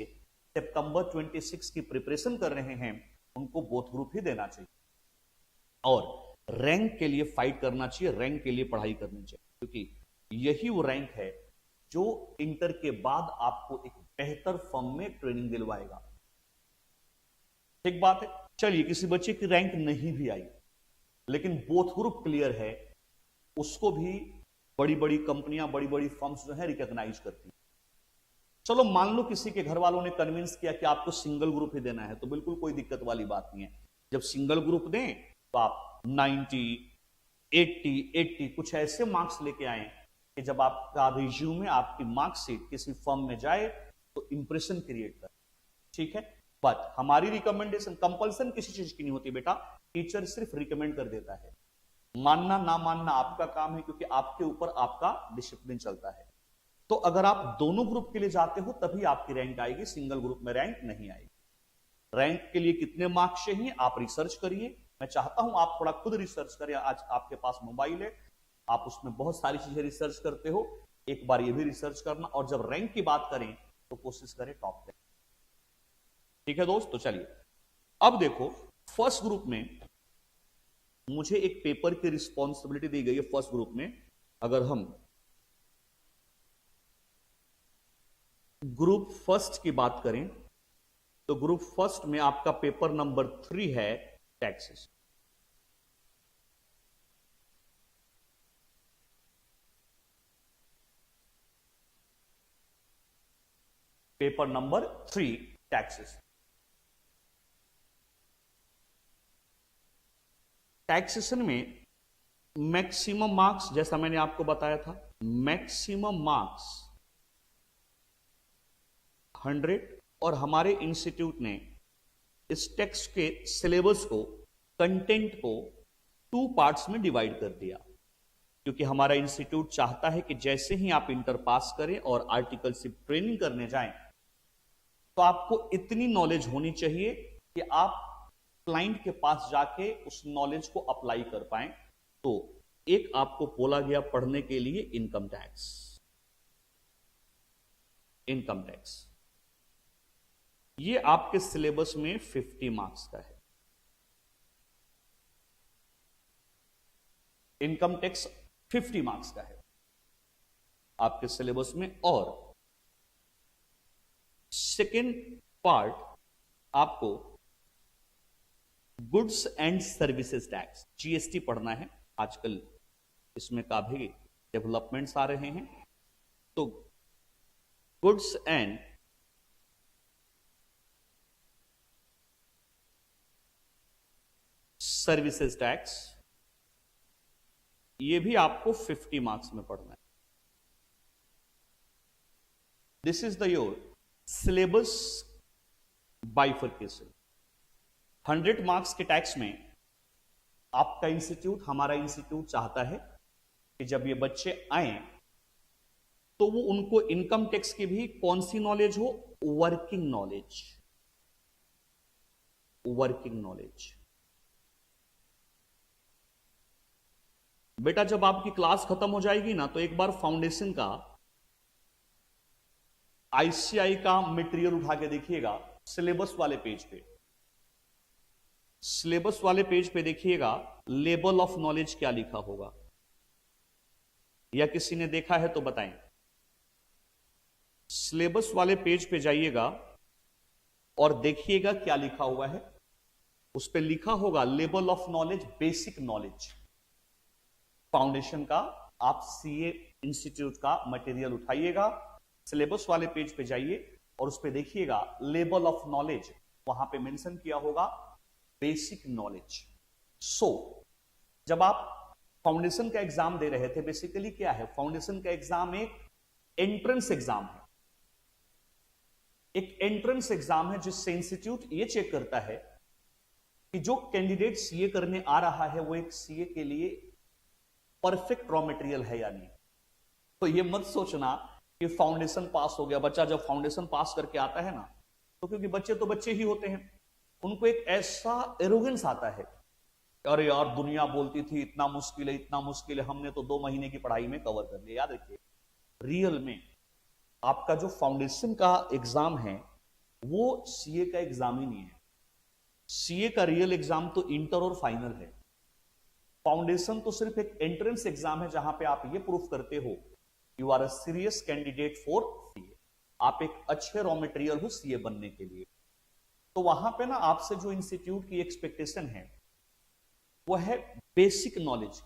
सितंबर 26 की प्रिपरेशन कर रहे हैं उनको बोथ ग्रुप ही देना चाहिए, और रैंक के लिए फाइट करना चाहिए, रैंक के लिए पढ़ाई करनी चाहिए, क्योंकि यही वो रैंक है जो इंटर के बाद आपको एक बेहतर फर्म में ट्रेनिंग दिलवाएगा। ठीक बात है। चलिए, किसी बच्चे की रैंक नहीं भी आई लेकिन बोथ ग्रुप क्लियर है, उसको भी बड़ी बड़ी कंपनियां, बड़ी बड़ी फर्म्स जो है रिकॉग्नाइज करती हैं। चलो मान लो किसी के घर वालों ने कन्विंस किया कि आपको सिंगल ग्रुप ही देना है, तो बिल्कुल कोई दिक्कत वाली बात नहीं है। जब सिंगल ग्रुप दें तो आप 90, 80 कुछ ऐसे मार्क्स लेके आए कि जब आपका रिज्यूमे, आपकी मार्कशीट किसी फर्म में जाए तो इंप्रेशन क्रिएट करे। ठीक है, बट हमारी रिकमेंडेशन, कंपल्सन किसी चीज की नहीं होती बेटा, टीचर सिर्फ रिकमेंड कर देता है। मानना ना मानना आपका काम है, क्योंकि आपके ऊपर आपका डिसिप्लिन चलता है। तो अगर आप दोनों ग्रुप के लिए जाते हो तभी आपकी रैंक आएगी, सिंगल ग्रुप में रैंक नहीं आएगी। रैंक के लिए कितने मार्क्स चाहिए आप रिसर्च करिए। मैं चाहता हूं आप थोड़ा खुद रिसर्च करें। आज आपके पास मोबाइल है, आप उसमें बहुत सारी चीजें रिसर्च करते हो, एक बार ये भी रिसर्च करना, और जब रैंक की बात करें तो कोशिश करें टॉप 10। ठीक है दोस्त, तो चलिए अब देखो, फर्स्ट ग्रुप में मुझे एक पेपर की रिस्पॉन्सिबिलिटी दी गई है। फर्स्ट ग्रुप में अगर हम ग्रुप फर्स्ट की बात करें तो ग्रुप फर्स्ट में आपका पेपर नंबर 3 है taxes. Paper number 3 taxes. Taxation में मैक्सिमम मार्क्स जैसा मैंने आपको बताया था, मैक्सिमम मार्क्स 100, और हमारे इंस्टीट्यूट ने इस टेक्स्ट के सिलेबस को, कंटेंट को 2 पार्ट्स में डिवाइड कर दिया, क्योंकि हमारा इंस्टीट्यूट चाहता है कि जैसे ही आप इंटर पास करें और आर्टिकलशिप ट्रेनिंग करने जाएं, तो आपको इतनी नॉलेज होनी चाहिए कि आप क्लाइंट के पास जाके उस नॉलेज को अप्लाई कर पाएं। तो एक आपको बोला गया पढ़ने के लिए इनकम टैक्स, इनकम टैक्स ये आपके सिलेबस में 50 मार्क्स का है। इनकम टैक्स 50 मार्क्स का है आपके सिलेबस में। और सेकेंड पार्ट आपको goods and services tax, GST पढ़ना है। आजकल इसमें काफी डेवलपमेंट्स आ रहे हैं। तो गुड्स एंड सर्विसेज टैक्स, ये भी आपको 50 मार्क्स में पढ़ना है। This is the your syllabus bifurcation. 100 marks के टैक्स में आपका इंस्टीट्यूट, हमारा इंस्टीट्यूट चाहता है कि जब ये बच्चे आए तो वो उनको इनकम टैक्स की भी कौन सी नॉलेज हो, वर्किंग नॉलेज, वर्किंग नॉलेज। बेटा जब आपकी क्लास खत्म हो जाएगी ना, तो एक बार फाउंडेशन का आईसीआई का मटेरियल उठा के देखिएगा, सिलेबस वाले पेज पे, सिलेबस वाले पेज पे देखिएगा लेवल ऑफ नॉलेज क्या लिखा होगा, या किसी ने देखा है तो बताएं। सिलेबस वाले पेज पे जाइएगा और देखिएगा क्या लिखा हुआ है। उस पे लिखा होगा level of knowledge, basic knowledge. Foundation का आप सीए इंस्टीट्यूट का मटेरियल उठाइएगा, सिलेबस वाले पेज पे जाइए और उस पे देखिएगा लेवल ऑफ नॉलेज, वहां पे मेंशन किया होगा बेसिक नॉलेज। सो जब आप फाउंडेशन का एग्जाम दे रहे थे, बेसिकली क्या है, फाउंडेशन का एग्जाम एक एंट्रेंस एग्जाम है, एक एंट्रेंस एग्जाम है जिससे इंस्टीट्यूट ये चेक करता है कि जो कैंडिडेट सीए करने आ रहा है वो एक सीए के लिए परफेक्ट रॉ मटेरियल है या नहीं। तो ये मत सोचना कि फाउंडेशन पास हो गया बच्चा, जब फाउंडेशन पास करके आता है ना, तो क्योंकि बच्चे तो बच्चे ही होते हैं, उनको एक ऐसा एरोगेंस आता है, अरे यार दुनिया बोलती थी इतना मुश्किल है, इतना मुश्किल है, हमने तो 2 महीने की पढ़ाई में कवर कर लिया। याद रखिए, रियल में आपका जो फाउंडेशन का एग्जाम है वो सीए का एग्जाम ही नहीं है। सीए का रियल एग्जाम तो इंटर और फाइनल है। फाउंडेशन तो सिर्फ एक एंट्रेंस एग्जाम है जहां पे आप ये प्रूफ करते हो you are a serious candidate for CA, आप एक अच्छे रॉ मटेरियल हो सीए बनने के लिए। तो वहां पे ना आपसे जो इंस्टीट्यूट की एक्सपेक्टेशन है वो है बेसिक नॉलेज,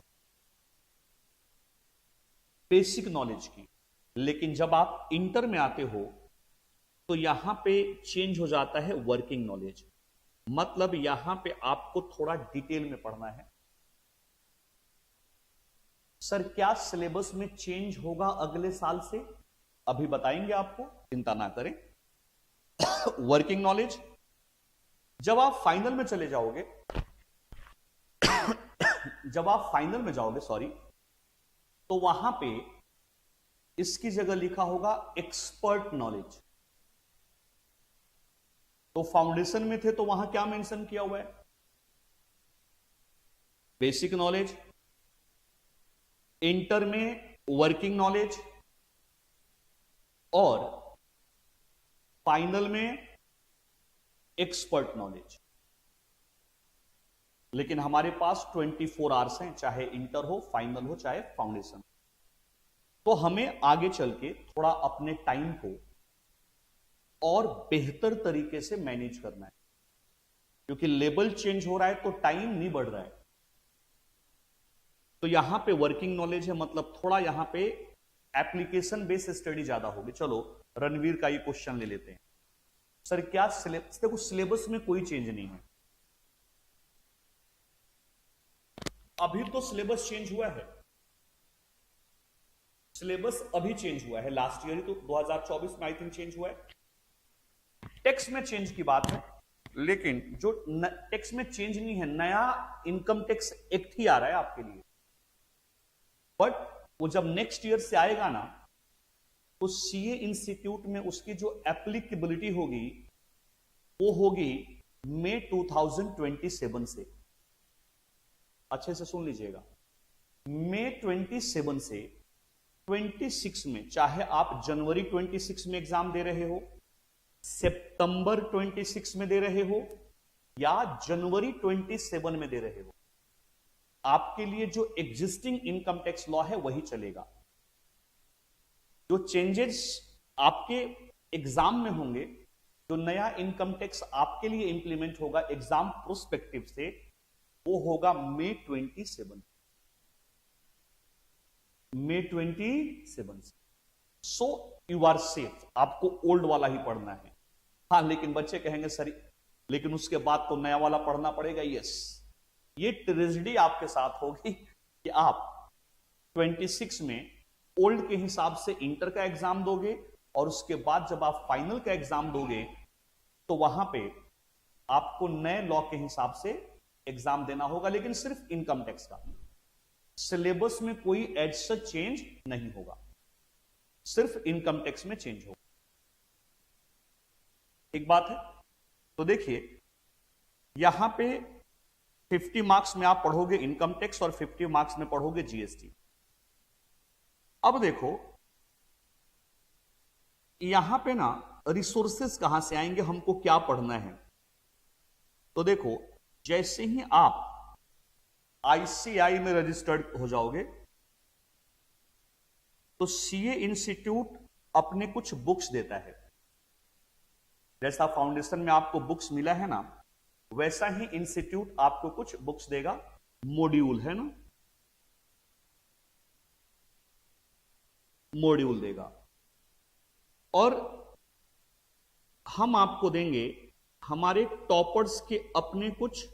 बेसिक नॉलेज की। लेकिन जब आप इंटर में आते हो तो यहां पे चेंज हो जाता है वर्किंग नॉलेज, मतलब यहां पे आपको थोड़ा डिटेल में पढ़ना है। सर क्या सिलेबस में चेंज होगा अगले साल से? अभी बताएंगे आपको, चिंता ना करें। वर्किंग नॉलेज जब आप फाइनल में चले जाओगे जब आप फाइनल में जाओगे सॉरी, तो वहां पे इसकी जगह लिखा होगा एक्सपर्ट नॉलेज। तो फाउंडेशन में थे तो वहां क्या मेंशन किया हुआ है, बेसिक नॉलेज। इंटर में वर्किंग नॉलेज और फाइनल में एक्सपर्ट नॉलेज। लेकिन हमारे पास 24 आवर्स हैं, चाहे इंटर हो, फाइनल हो, चाहे फाउंडेशन। तो हमें आगे चल के थोड़ा अपने टाइम को और बेहतर तरीके से मैनेज करना है, क्योंकि लेवल चेंज हो रहा है तो टाइम नहीं बढ़ रहा है। तो यहां पे वर्किंग नॉलेज है, मतलब थोड़ा यहां पे एप्लीकेशन बेस्ड स्टडी ज्यादा होगी। चलो रणवीर का ये क्वेश्चन ले लेते हैं। सर क्या सिलेबस, देखो सिलेबस में कोई चेंज नहीं है। अभी तो सिलेबस चेंज हुआ है, सिलेबस अभी चेंज हुआ है, लास्ट ईयर ही तो 2024 में आई थिंक चेंज हुआ है। टैक्स में चेंज की बात है, लेकिन जो टैक्स में चेंज नहीं है, नया इनकम टैक्स एक्ट ही आ रहा है आपके लिए। बट वो जब नेक्स्ट ईयर से आएगा ना, तो सीए इंस्टीट्यूट में उसकी जो एप्लीकेबिलिटी होगी वो होगी मई 2027 से। अच्छे से सुन लीजिएगा, मई 27 से 26 में, चाहे आप जनवरी 26 में एग्जाम दे रहे हो, सितंबर 26 में दे रहे हो, या जनवरी 27 में दे रहे हो, आपके लिए जो एग्जिस्टिंग इनकम टैक्स लॉ है वही चलेगा। जो चेंजेस आपके एग्जाम में होंगे, जो नया इनकम टैक्स आपके लिए इंप्लीमेंट होगा एग्जाम प्रोस्पेक्टिव से, वो होगा मई 27 से। सो यू आर सेफ, आपको ओल्ड वाला ही पढ़ना है। हाँ, लेकिन बच्चे कहेंगे सर लेकिन उसके बाद तो नया वाला पढ़ना पड़ेगा। यस, ये ट्रेजेडी आपके साथ होगी कि आप 26 में ओल्ड के हिसाब से इंटर का एग्जाम दोगे, और उसके बाद जब आप फाइनल का एग्जाम दोगे तो वहां पे आपको नए लॉ के हिसाब से एग्जाम देना होगा, लेकिन सिर्फ इनकम टैक्स का। सिलेबस में कोई एज सच चेंज नहीं होगा, सिर्फ इनकम टैक्स में चेंज होगा। एक बात है, तो देखिए यहां पे 50 मार्क्स में आप पढ़ोगे इनकम टैक्स और 50 मार्क्स में पढ़ोगे जीएसटी। अब देखो यहां पे ना रिसोर्सेस कहां से आएंगे, हमको क्या पढ़ना है। तो देखो, जैसे ही आप आईसीआई में रजिस्टर्ड हो जाओगे तो सीए इंस्टीट्यूट अपने कुछ बुक्स देता है। जैसा फाउंडेशन में आपको बुक्स मिला है ना, वैसा ही इंस्टीट्यूट आपको कुछ बुक्स देगा, मॉड्यूल है ना, मॉड्यूल देगा। और हम आपको देंगे हमारे टॉपर्स के अपने कुछ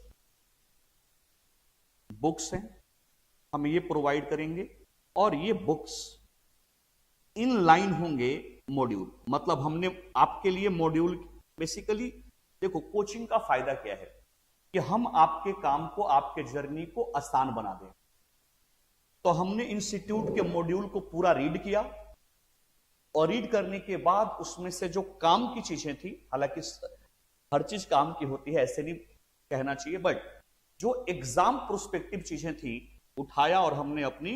बुक्स हैं, हम ये प्रोवाइड करेंगे, और ये बुक्स इन लाइन होंगे मॉड्यूल। मतलब हमने आपके लिए मॉड्यूल, बेसिकली देखो कोचिंग का फायदा क्या है कि हम आपके काम को, आपके जर्नी को आसान बना दें। तो हमने इंस्टीट्यूट के मॉड्यूल को पूरा रीड किया, और रीड करने के बाद उसमें से जो काम की चीजें थी, हालांकि हर चीज काम की होती है ऐसे नहीं कहना चाहिए, बट जो एग्जाम प्रोस्पेक्टिव चीजें थी उठाया और हमने अपनी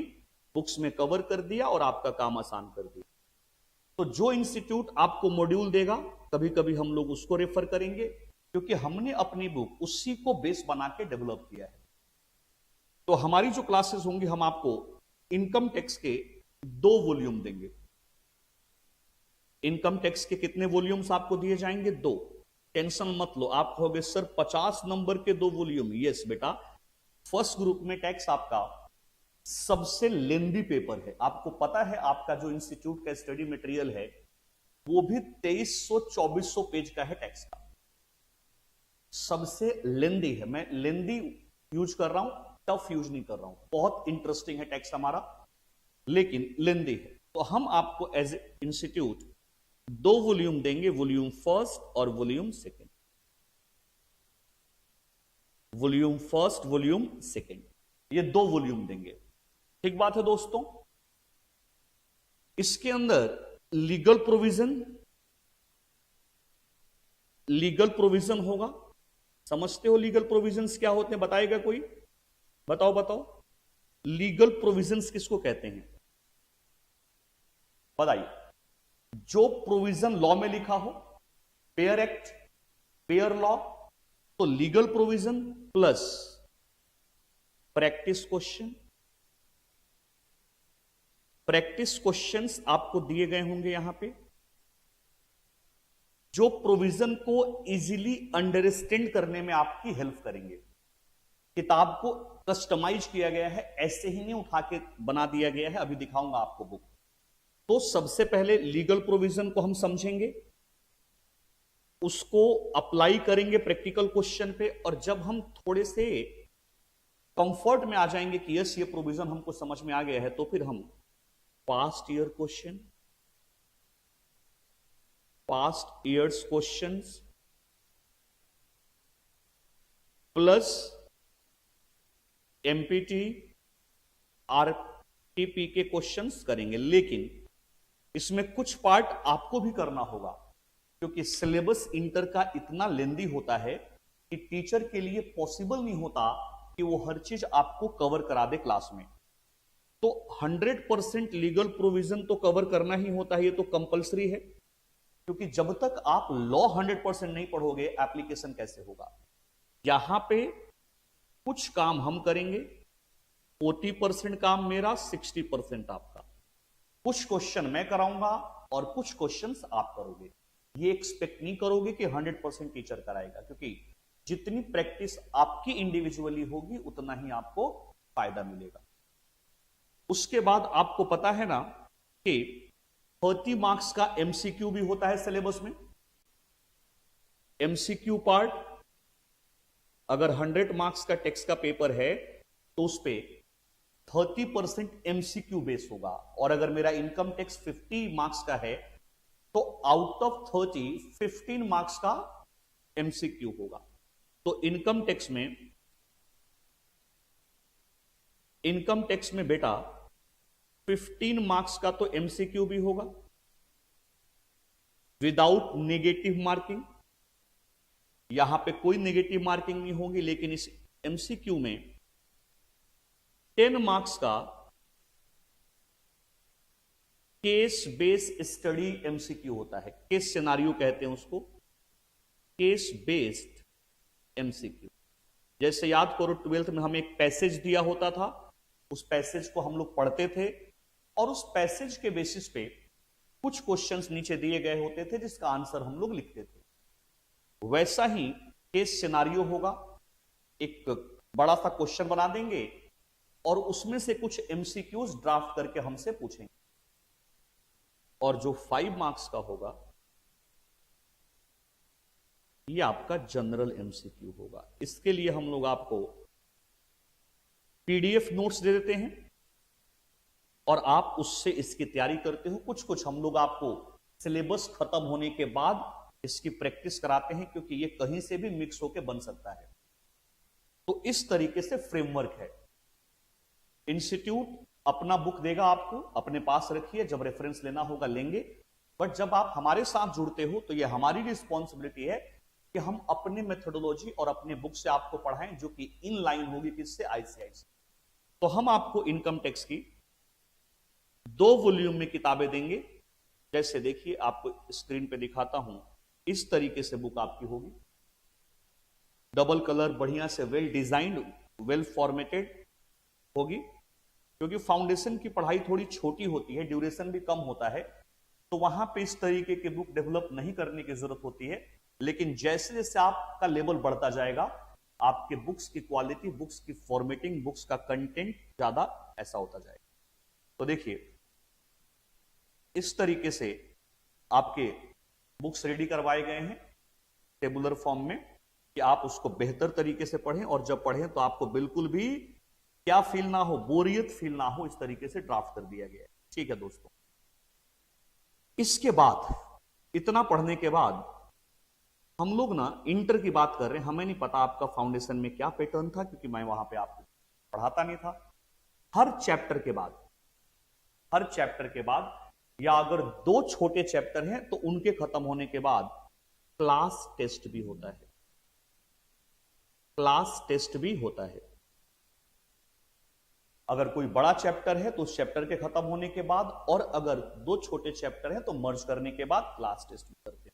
बुक्स में कवर कर दिया और आपका काम आसान कर दिया। तो जो इंस्टीट्यूट आपको मॉड्यूल देगा, कभी कभी हम लोग उसको रेफर करेंगे, क्योंकि हमने अपनी बुक उसी को बेस बना के डेवलप किया है। तो हमारी जो क्लासेस होंगी, हम आपको इनकम टैक्स के 2 वॉल्यूम देंगे। इनकम टैक्स के कितने वॉल्यूम्स आपको दिए जाएंगे? 2। टेंशन मत लो, आप कहोगे सर 50 नंबर के 2 वॉल्यूम। यस बेटा, फर्स्ट ग्रुप में टैक्स आपका सबसे लेंदी पेपर है। आपको पता है आपका जो इंस्टीट्यूट का स्टडी मटेरियल है वो भी 2300-2400 पेज का है टैक्स का, सबसे लेंदी है। मैं लेंदी यूज कर रहा हूं, टफ यूज नहीं कर रहा हूं। बहुत इंटरेस्टिंग है टैक्स हमारा, लेकिन लेंदी है। तो हम आपको एज इंस्टीट्यूट 2 वॉल्यूम देंगे, वॉल्यूम फर्स्ट और volume second. Volume first, volume second, ये 2 वॉल्यूम देंगे। ठीक बात है दोस्तों। इसके अंदर लीगल प्रोविजन होगा। समझते हो लीगल प्रोविजंस क्या होते हैं? बताएगा कोई? बताओ लीगल प्रोविजंस किसको कहते हैं? बताइए। जो प्रोविजन लॉ में लिखा हो, पेयर एक्ट, पेयर लॉ, तो legal provision plus practice question. Practice questions आपको दिए गए होंगे यहां पे, जो प्रोविजन को इजीली अंडरस्टैंड करने में आपकी हेल्प करेंगे। किताब को कस्टमाइज किया गया है, ऐसे ही नहीं उठा के बना दिया गया है। अभी दिखाऊंगा आपको बुक। तो सबसे पहले लीगल प्रोविजन को हम समझेंगे, उसको अप्लाई करेंगे प्रैक्टिकल क्वेश्चन पे, और जब हम थोड़े से कंफर्ट में आ जाएंगे कि यस ये प्रोविजन हमको समझ में आ गया है, तो फिर हम past years questions plus empty RTP के क्वेश्चंस करेंगे। लेकिन इसमें कुछ पार्ट आपको भी करना होगा, क्योंकि सिलेबस इंटर का इतना लेंदी होता है कि टीचर के लिए पॉसिबल नहीं होता कि वो हर चीज आपको कवर करा दे क्लास में। तो 100% लीगल प्रोविजन तो कवर करना ही होता है, ये तो कंपलसरी है, क्योंकि जब तक आप लॉ 100% नहीं पढ़ोगे एप्लीकेशन कैसे होगा। यहां पे कुछ काम हम करेंगे, 40% काम मेरा, 60% आपका। कुछ क्वेश्चन मैं कराऊंगा और कुछ क्वेश्चंस आप करोगे। ये एक्सपेक्ट नहीं करोगे कि 100% टीचर कराएगा, क्योंकि जितनी प्रैक्टिस आपकी इंडिविजुअली होगी उतना ही आपको फायदा मिलेगा। उसके बाद आपको पता है ना कि 30 मार्क्स का एमसीक्यू भी होता है सिलेबस में। एमसीक्यू पार्ट, अगर 100 मार्क्स का टेक्स्ट का पेपर है तो उस पे 30% एमसीक्यू बेस होगा, और अगर मेरा इनकम टैक्स 50 मार्क्स का है तो आउट ऑफ 30 15 मार्क्स का एमसीक्यू होगा। तो इनकम टैक्स में बेटा 15 मार्क्स का तो एमसीक्यू भी होगा विदाउट नेगेटिव मार्किंग। यहां पे कोई नेगेटिव मार्किंग नहीं होगी, लेकिन इस एमसीक्यू में 10 मार्क्स का केस बेस स्टडी एमसीक्यू होता है। केस सिनारियो कहते हैं उसको, केस बेस्ड एमसीक्यू। जैसे याद करो 12th में हमें एक पैसेज दिया होता था, उस पैसेज को हम लोग पढ़ते थे और उस पैसेज के बेसिस पे कुछ क्वेश्चंस नीचे दिए गए होते थे जिसका आंसर हम लोग लिखते थे। वैसा ही केस सिनारियो होगा, एक बड़ा सा क्वेश्चन बना देंगे और उसमें से कुछ एमसीक्यूज ड्राफ्ट करके हमसे पूछेंगे, और जो 5 मार्क्स का होगा ये आपका जनरल एमसीक्यू होगा। इसके लिए हम लोग आपको पीडीएफ नोट्स दे देते हैं और आप उससे इसकी तैयारी करते हो। कुछ कुछ हम लोग आपको सिलेबस खत्म होने के बाद इसकी प्रैक्टिस कराते हैं, क्योंकि ये कहीं से भी मिक्स होकर बन सकता है। तो इस तरीके से फ्रेमवर्क है। इंस्टीट्यूट अपना बुक देगा आपको, अपने पास रखिए, जब रेफरेंस लेना होगा लेंगे। बट जब आप हमारे साथ जुड़ते हो तो ये हमारी रिस्पॉन्सिबिलिटी है कि हम अपने मेथोडोलॉजी और अपने बुक से आपको पढ़ाएं, जो कि इन लाइन होगी किससे, आईसीआई से। तो हम आपको इनकम टैक्स की 2 वॉल्यूम में किताबें देंगे। जैसे देखिए, आपको स्क्रीन पे दिखाता हूं, इस तरीके से बुक आपकी होगी, डबल कलर, बढ़िया से वेल डिजाइंड, वेल फॉर्मेटेड होगी। क्योंकि फाउंडेशन की पढ़ाई थोड़ी छोटी होती है, ड्यूरेशन भी कम होता है, तो वहां पे इस तरीके की बुक डेवलप नहीं करने की जरूरत होती है। लेकिन जैसे जैसे आपका लेवल बढ़ता जाएगा, आपके बुक्स की क्वालिटी, बुक्स की फॉर्मेटिंग, बुक्स का कंटेंट ज्यादा ऐसा होता जाएगा। तो देखिए, इस तरीके से आपके बुक्स रेडी करवाए गए हैं टेबुलर फॉर्म में, कि आप उसको बेहतर तरीके से पढ़ें, और जब पढ़ें तो आपको बिल्कुल भी क्या फील ना हो, बोरियत फील ना हो, इस तरीके से ड्राफ्ट कर दिया गया है। ठीक है दोस्तों, इसके बाद, इतना पढ़ने के बाद हम लोग ना इंटर की बात कर रहे हैं। हमें नहीं पता आपका फाउंडेशन में क्या पैटर्न था, क्योंकि मैं वहां पे आपको पढ़ाता नहीं था। हर चैप्टर के बाद या अगर 2 छोटे चैप्टर हैं तो उनके खत्म होने के बाद क्लास टेस्ट भी होता है। अगर कोई बड़ा चैप्टर है तो उस चैप्टर के खत्म होने के बाद, और अगर 2 छोटे चैप्टर हैं तो मर्ज करने के बाद क्लास टेस्ट भी करते हैं।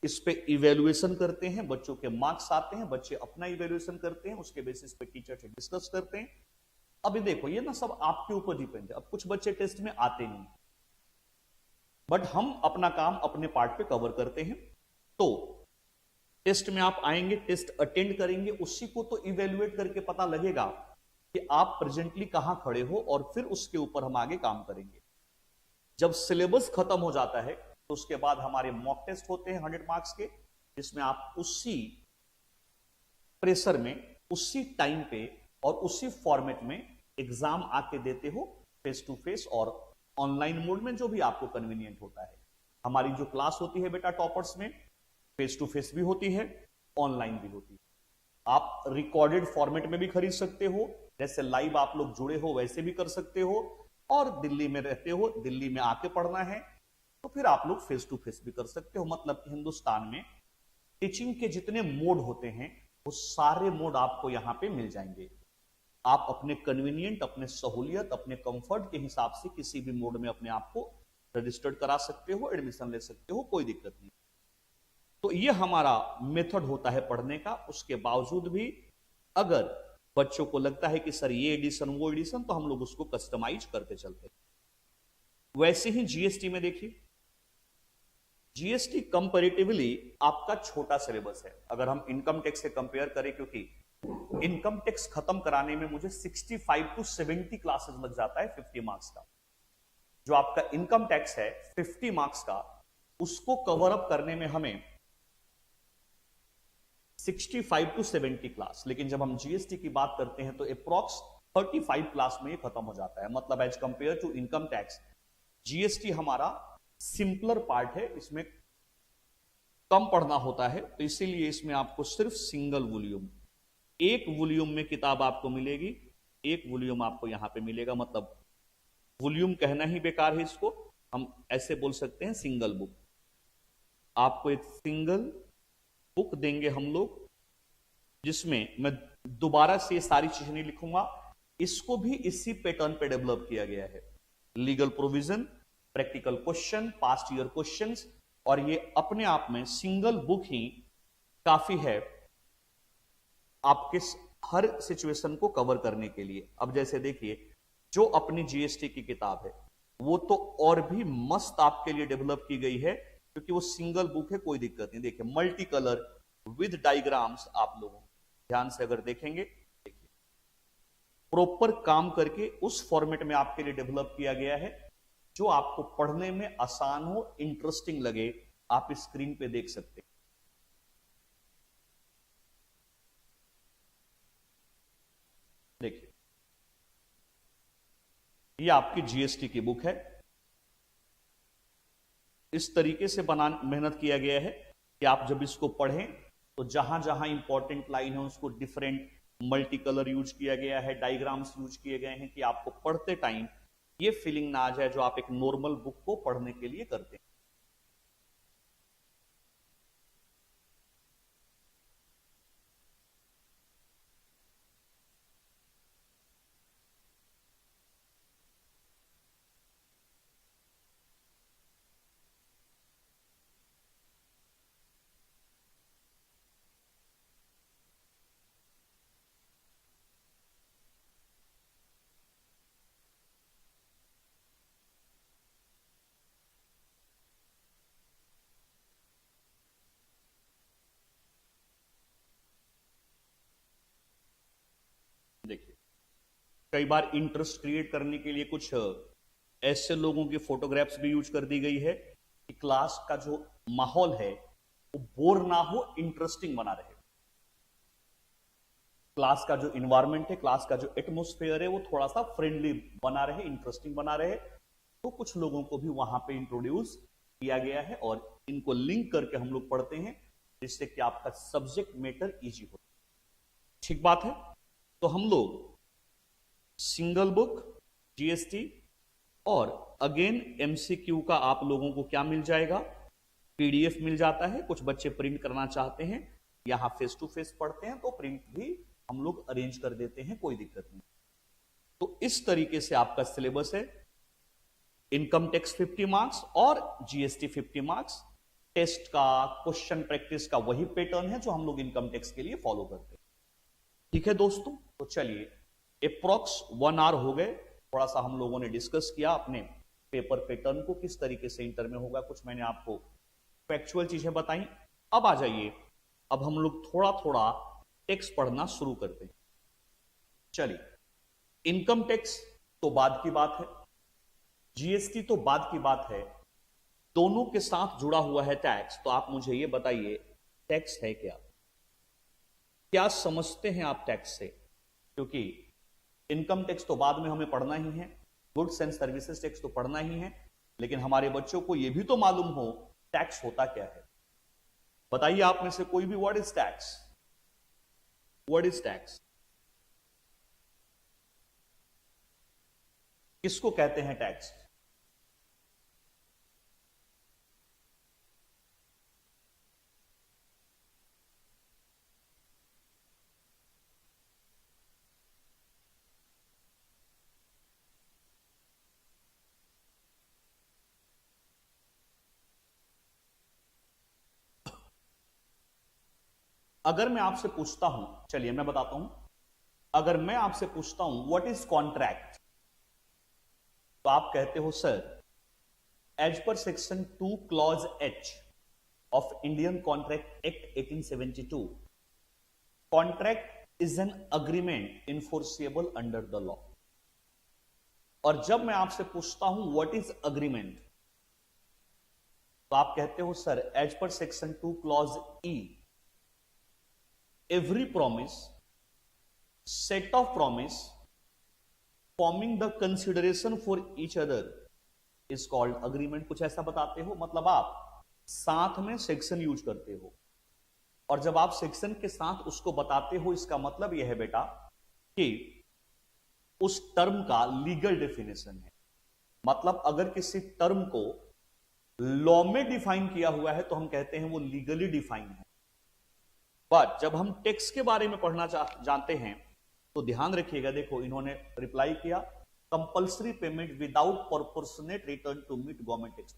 इस पे इवेल्युएशन करते हैं, बच्चों के मार्क्स आते हैं, बच्चे अपना इवेल्युएशन करते हैं, उसके बेसिस पे टीचर से डिस्कस करते हैं। अभी देखो, ये ना सब आपके ऊपर डिपेंड है। अब कुछ बच्चे टेस्ट में आते नहीं, बट हम अपना काम अपने पार्ट पे कवर करते हैं। तो टेस्ट में आप आएंगे, टेस्ट अटेंड करेंगे, उसी को तो इवेल्युएट करके पता लगेगा कि आप प्रेजेंटली कहां खड़े हो, और फिर उसके ऊपर हम आगे काम करेंगे। जब सिलेबस खत्म हो जाता है तो उसके बाद हमारे मॉक टेस्ट होते हैं 100 मार्क्स के, जिसमें आप उसी प्रेशर में, उसी टाइम पे और उसी फॉर्मेट में एग्जाम आके देते हो, फेस टू फेस और ऑनलाइन मोड में, जो भी आपको कन्वीनियंट होता है। हमारी जो क्लास होती है बेटा टॉपर्स में, फेस टू फेस भी होती है, ऑनलाइन भी होती है। आप रिकॉर्डेड फॉर्मेट में भी खरीद सकते हो, जैसे लाइव आप लोग जुड़े हो वैसे भी कर सकते हो, और दिल्ली में रहते हो, दिल्ली में आके पढ़ना है तो फिर आप लोग फेस टू फेस भी कर सकते हो। मतलब हिंदुस्तान में टीचिंग के जितने मोड होते हैं वो सारे मोड आपको यहां पे मिल जाएंगे। आप अपने कन्वीनियंट, अपने सहूलियत, अपने कंफर्ट के हिसाब से किसी भी मोड में अपने आप को रजिस्टर्ड करा सकते हो, एडमिशन ले सकते हो, कोई दिक्कत नहीं। तो ये हमारा मेथड होता है पढ़ने का। उसके बावजूद भी अगर बच्चों को लगता है कि सर ये एडिशन वो एडिशन, तो हम लोग उसको कस्टमाइज करते चलते। वैसे ही जीएसटी में देखिए, जीएसटी कंपैरेटिवली आपका छोटा सिलेबस है अगर हम इनकम टैक्स से कंपेयर करें, क्योंकि इनकम टैक्स खत्म कराने में मुझे 65 टू 70 क्लासेस लग जाता है 50 मार्क्स का। जो आपका इनकम टैक्स है 50 मार्क्स का, उसको कवर अप करने में हमें 65 टू 70 क्लास, लेकिन जब हम जीएसटी की बात करते हैं तो अप्रॉक्स 35 क्लास में ये खत्म हो जाता है। मतलब as compare to income tax, GST हमारा सिंपलर पार्ट है, इसमें कम पढ़ना होता है, तो इसीलिए इसमें आपको सिर्फ सिंगल वॉल्यूम, एक वॉल्यूम में किताब आपको मिलेगी, एक वॉल्यूम आपको यहां पे मिलेगा। मतलब वॉल्यूम कहना ही बेकार है, इसको हम ऐसे बोल सकते हैं सिंगल बुक। आपको एक सिंगल बुक देंगे हम लोग, जिसमें मैं दोबारा से ये सारी चीजें नहीं लिखूंगा, इसको भी इसी पैटर्न पे डेवलप किया गया है। Legal provision, practical question, past year questions, और ये अपने आप में सिंगल बुक ही काफी है आपके हर सिचुएशन को कवर करने के लिए। अब जैसे देखिए, जो अपनी जीएसटी की किताब है वो तो और भी मस्त आपके लिए डेवलप की गई है, क्योंकि वो सिंगल बुक है, कोई दिक्कत नहीं। देखिए मल्टी कलर विद डायग्राम्स, आप लोगों ध्यान से अगर देखेंगे, देखिए प्रॉपर काम करके उस फॉर्मेट में आपके लिए डेवलप किया गया है, जो आपको पढ़ने में आसान हो, इंटरेस्टिंग लगे। आप स्क्रीन पे देख सकते हैं। देखिए ये आपकी जीएसटी की बुक है, इस तरीके से बना मेहनत किया गया है कि आप जब इसको पढ़ें तो जहां जहां इंपॉर्टेंट लाइन है उसको डिफरेंट मल्टी कलर यूज किया गया है, डायग्राम्स यूज किए गए हैं, कि आपको पढ़ते टाइम ये फीलिंग ना आ जाए जो आप एक नॉर्मल बुक को पढ़ने के लिए करते हैं। देखिए कई बार इंटरेस्ट क्रिएट करने के लिए कुछ ऐसे लोगों की फोटोग्राफ्स भी यूज कर दी गई है कि क्लास का जो माहौल है वो बोर ना हो, इंटरेस्टिंग बना रहे। क्लास का जो इन्वायरमेंट है, क्लास का जो एटमोस्फेयर है, वो थोड़ा सा फ्रेंडली बना रहे, इंटरेस्टिंग बना रहे। तो कुछ लोगों को भी वहां पे इंट्रोड्यूस किया गया है और इनको लिंक करके हम लोग पढ़ते हैं, जिससे कि आपका सब्जेक्ट मैटर इजी हो। ठीक बात है। तो हम लोग सिंगल बुक, जीएसटी और अगेन एमसीक्यू का आप लोगों को क्या मिल जाएगा, पीडीएफ मिल जाता है। कुछ बच्चे प्रिंट करना चाहते हैं, यहां फेस टू फेस पढ़ते हैं तो प्रिंट भी हम लोग अरेंज कर देते हैं, कोई दिक्कत नहीं। तो इस तरीके से आपका सिलेबस है। इनकम टैक्स 50 मार्क्स और जीएसटी 50 मार्क्स। टेस्ट का, क्वेश्चन प्रैक्टिस का वही पैटर्न है जो हम लोग इनकम टैक्स के लिए फॉलो करते हैं। ठीक है दोस्तों, तो चलिए अप्रॉक्स 1 आवर हो गए। थोड़ा सा हम लोगों ने डिस्कस किया अपने पेपर पैटर्न को, किस तरीके से इंटर में होगा, कुछ मैंने आपको फैक्चुअल चीजें बताई। अब आ जाइए, अब हम लोग थोड़ा थोड़ा टैक्स पढ़ना शुरू करते हैं। चलिए, इनकम टैक्स तो बाद की बात है, जीएसटी तो बाद की बात है, दोनों के साथ जुड़ा हुआ है टैक्स। तो आप मुझे ये बताइए टैक्स है क्या, क्या समझते हैं आप टैक्स से? क्योंकि इनकम टैक्स तो बाद में हमें पढ़ना ही है, गुड्स एंड सर्विसेज टैक्स तो पढ़ना ही है, लेकिन हमारे बच्चों को यह भी तो मालूम हो टैक्स होता क्या है। बताइए आप में से कोई भी, what is tax? What is tax? किसको कहते हैं टैक्स? अगर मैं आपसे पूछता हूं, चलिए मैं बताता हूं, अगर मैं आपसे पूछता हूं व्हाट इज कॉन्ट्रैक्ट, तो आप कहते हो sir as per section 2 clause H of Indian contract act 1872, contract is an agreement enforceable under the law. और जब मैं आपसे पूछता हूं व्हाट इज अग्रीमेंट, तो आप कहते हो sir as per section 2 clause E, every promise, set of promise forming the consideration for each other is called agreement। कुछ ऐसा बताते हो, मतलब आप साथ में सेक्शन यूज करते हो, और जब आप सेक्शन के साथ उसको बताते हो, इसका मतलब यह है बेटा कि उस टर्म का लीगल डेफिनेशन है। मतलब अगर किसी टर्म को लॉ में डिफाइन किया हुआ है तो हम कहते हैं वो लीगली डिफाइन है। बट जब हम टैक्स के बारे में पढ़ना जानते हैं तो ध्यान रखिएगा, देखो इन्होंने रिप्लाई किया compulsory payment without proportionate return to meet government tax.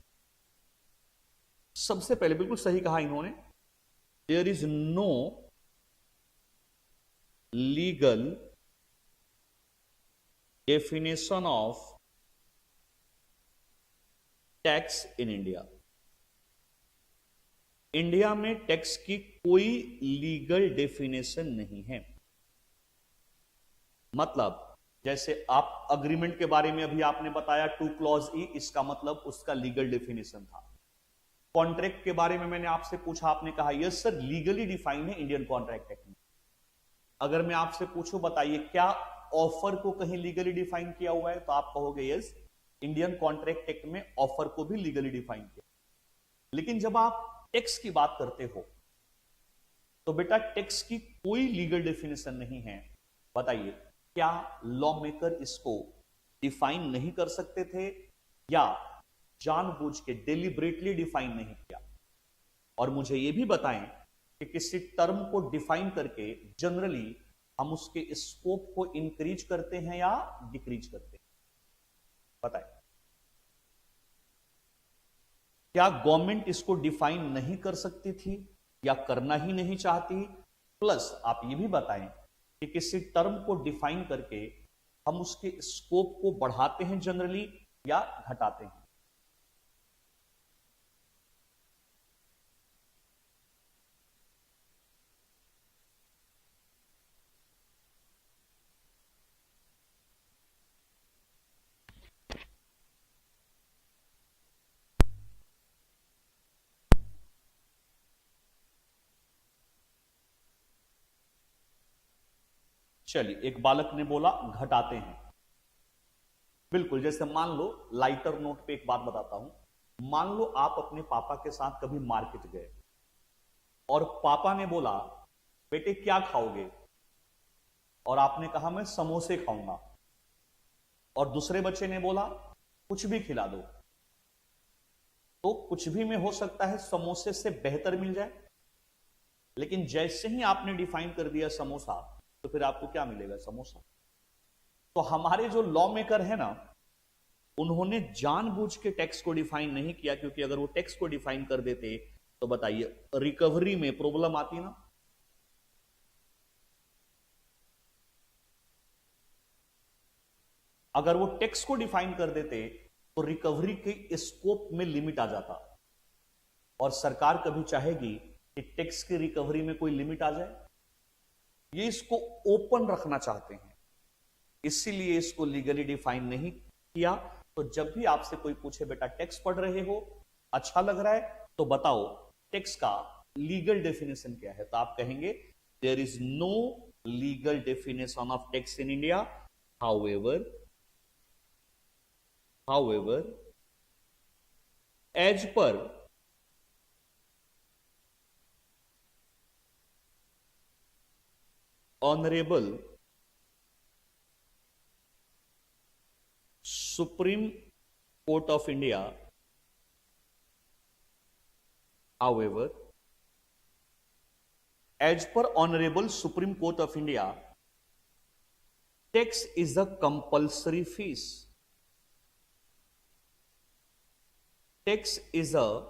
सबसे पहले बिल्कुल सही कहा इन्होंने, there is no legal definition of tax in India. India में टैक्स की कोई लीगल डेफिनेशन नहीं है। मतलब जैसे आप अग्रीमेंट के बारे में अभी आपने बताया 2 क्लॉज ई, इसका मतलब उसका लीगल डेफिनेशन था। कॉन्ट्रैक्ट के बारे में मैंने आपसे पूछा, आपने कहा यस सर लीगली डिफाइन है इंडियन कॉन्ट्रैक्ट एक्ट में। अगर मैं आपसे पूछूं बताइए क्या ऑफर को कहीं लीगली डिफाइन किया हुआ है, तो आप कहोगे यस इंडियन कॉन्ट्रैक्ट एक्ट में ऑफर को भी लीगली डिफाइन किया। लेकिन जब आप टैक्स की बात करते हो तो बेटा टैक्स की कोई लीगल डेफिनेशन नहीं है। बताइए क्या लॉ मेकर इसको डिफाइन नहीं कर सकते थे या जानबूझ के डेलिबरेटली डिफाइन नहीं किया? और मुझे यह भी बताएं कि किसी टर्म को डिफाइन करके जनरली हम उसके स्कोप को इंक्रीज करते हैं या डिक्रीज करते हैं? बताएं, क्या गवर्नमेंट इसको डिफाइन नहीं कर सकती थी या करना ही नहीं चाहती? प्लस आप ये भी बताएं कि किसी टर्म को डिफाइन करके हम उसके स्कोप को बढ़ाते हैं जनरली या घटाते हैं? चलिए, एक बालक ने बोला घटाते हैं। बिल्कुल, जैसे मान लो लाइटर नोट पे एक बात बताता हूं। मान लो आप अपने पापा के साथ कभी मार्केट गए और पापा ने बोला बेटे क्या खाओगे, और आपने कहा मैं समोसे खाऊंगा, और दूसरे बच्चे ने बोला कुछ भी खिला दो। तो कुछ भी में हो सकता है समोसे से बेहतर मिल जाए, लेकिन जैसे ही आपने डिफाइन कर दिया समोसा तो फिर आपको क्या मिलेगा? समोसा। तो हमारे जो लॉ मेकर है ना, उन्होंने जानबूझ के टैक्स को डिफाइन नहीं किया, क्योंकि अगर वो टैक्स को डिफाइन कर देते तो बताइए रिकवरी में प्रॉब्लम आती ना। अगर वो टैक्स को डिफाइन कर देते तो रिकवरी के स्कोप में लिमिट आ जाता, और सरकार कभी चाहेगी कि टैक्स की रिकवरी में कोई लिमिट आ जाए? ये इसको ओपन रखना चाहते हैं, इसीलिए इसको लीगली डिफाइन नहीं किया। तो जब भी आपसे कोई पूछे बेटा टैक्स पढ़ रहे हो, अच्छा लग रहा है, तो बताओ टैक्स का लीगल डेफिनेशन क्या है, तो आप कहेंगे there is no legal definition of tax in India. However, as per Honorable Supreme Court of India, however, as per Honorable Supreme Court of India, tax is a compulsory fees. Tax is a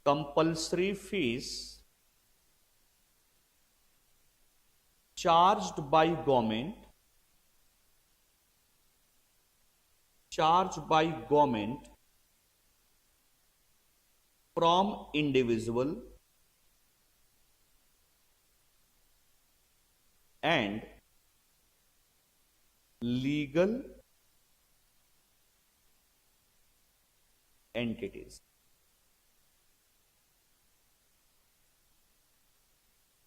compulsory fees charged by government from individual and legal entities.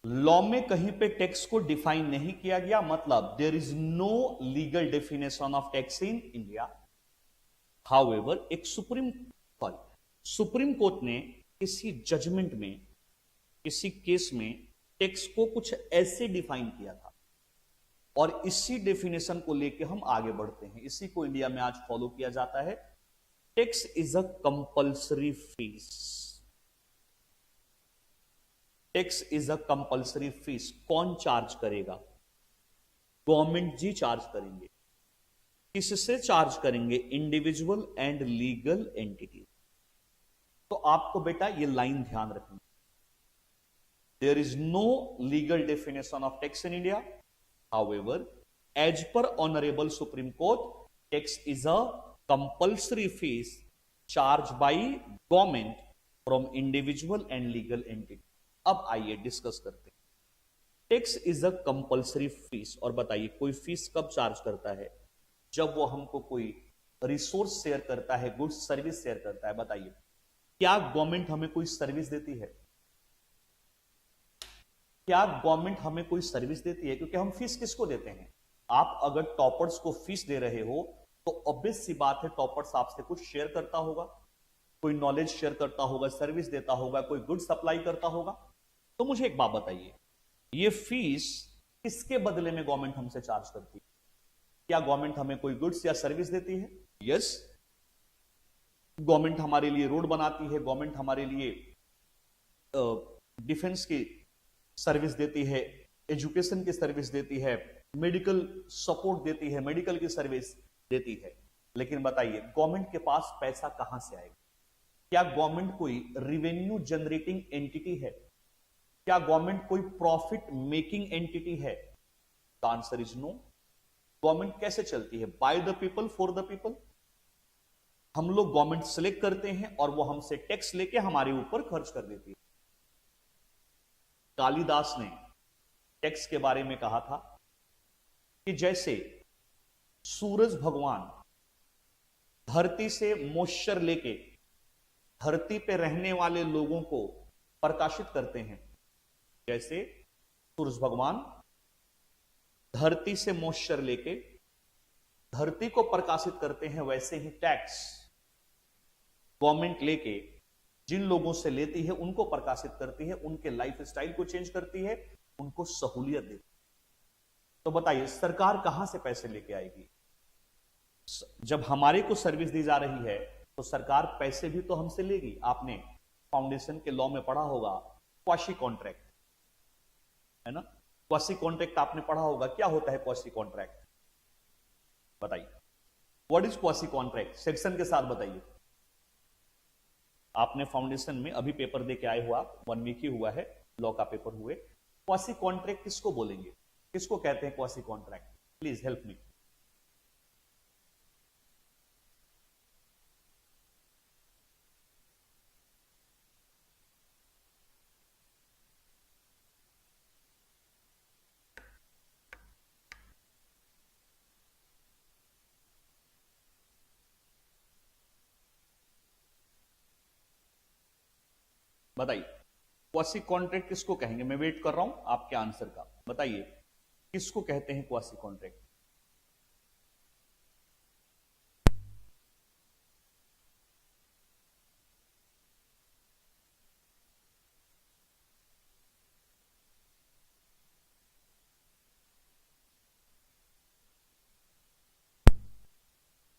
Law में कहीं पे tax को define नहीं किया गया, मतलब there is no legal definition of tax in India. However एक Supreme Court ने किसी जजमेंट में, किसी केस में टैक्स को कुछ ऐसे डिफाइन किया था और इसी डेफिनेशन को लेके हम आगे बढ़ते हैं। इसी को इंडिया में आज फॉलो किया जाता है। Tax is a compulsory fee. Tax is a compulsory fee. कौन चार्ज करेगा? गवर्नमेंट जी चार्ज करेंगे। किससे चार्ज करेंगे? Individual and legal entity. तो आपको बेटा ये लाइन ध्यान रखनी, there is no legal definition of tax in India, however as per honourable Supreme Court, tax is a compulsory fee charge by government from individual and legal entity. अब आइए discuss करते हैं। Tax is a compulsory fees. और बताइए कोई fees कब charge करता है? जब वो हमको कोई रिसोर्स शेयर करता है, गुड्स सर्विस शेयर करता है। बताइए क्या गवर्नमेंट हमें कोई सर्विस देती है? क्या गवर्नमेंट हमें कोई सर्विस देती है? क्योंकि हम फीस किसको देते हैं? आप अगर टॉपर्स को फीस दे रहे हो तो ऑब्वियस सी बात है टॉपर्स आपसे कुछ शेयर करता होगा, कोई नॉलेज शेयर करता होगा, सर्विस देता होगा, कोई गुड सप्लाई करता होगा। तो मुझे एक बात बताइए, ये फीस किसके बदले में गवर्नमेंट हमसे चार्ज करती है? क्या गवर्नमेंट हमें कोई गुड्स या सर्विस देती है? यस, गवर्नमेंट हमारे लिए रोड बनाती है, गवर्नमेंट हमारे लिए डिफेंस की सर्विस देती है, एजुकेशन की सर्विस देती है, मेडिकल सपोर्ट देती है, मेडिकल की सर्विस देती है। लेकिन बताइए गवर्नमेंट के पास पैसा कहां से आएगा? क्या गवर्नमेंट कोई रिवेन्यू जनरेटिंग एंटिटी है? क्या गवर्नमेंट कोई प्रॉफिट मेकिंग एंटिटी है? The answer is no. Government कैसे चलती है? By the people for the people. हम लोग गवर्नमेंट सिलेक्ट करते हैं और वो हमसे टैक्स लेके हमारे ऊपर खर्च कर देती है। कालिदास ने टैक्स के बारे में कहा था कि जैसे सूरज भगवान धरती से मॉइस्चर लेके धरती पे रहने वाले लोगों को प्रकाशित करते हैं, जैसे सूरज भगवान धरती से मॉइस्चर लेके धरती को प्रकाशित करते हैं, वैसे ही टैक्स गवर्नमेंट लेके जिन लोगों से लेती है उनको प्रकाशित करती है, उनके लाइफ स्टाइल को चेंज करती है, उनको सहूलियत देती है। तो बताइए सरकार कहां से पैसे लेके आएगी? जब हमारे को सर्विस दी जा रही है तो सरकार पैसे भी तो हमसे लेगी। आपने फाउंडेशन के लॉ में पढ़ा होगा क्वासी कॉन्ट्रैक्ट, है ना? क्वासी कॉन्ट्रैक्ट आपने पढ़ा होगा। क्या होता है क्वासी कॉन्ट्रैक्ट? बताइए what is quasi contract? Section के साथ बताइए। आपने फाउंडेशन में अभी पेपर दे के आए हुआ, 1 वीक ही हुआ है, लॉ का पेपर हुए। क्वासी कॉन्ट्रैक्ट किसको बोलेंगे? किसको कहते हैं quasi contract? Please help me. बताइए क्वासी कॉन्ट्रैक्ट किसको कहेंगे? मैं वेट कर रहा हूं आपके आंसर का, बताइए किसको कहते हैं क्वासी कॉन्ट्रैक्ट?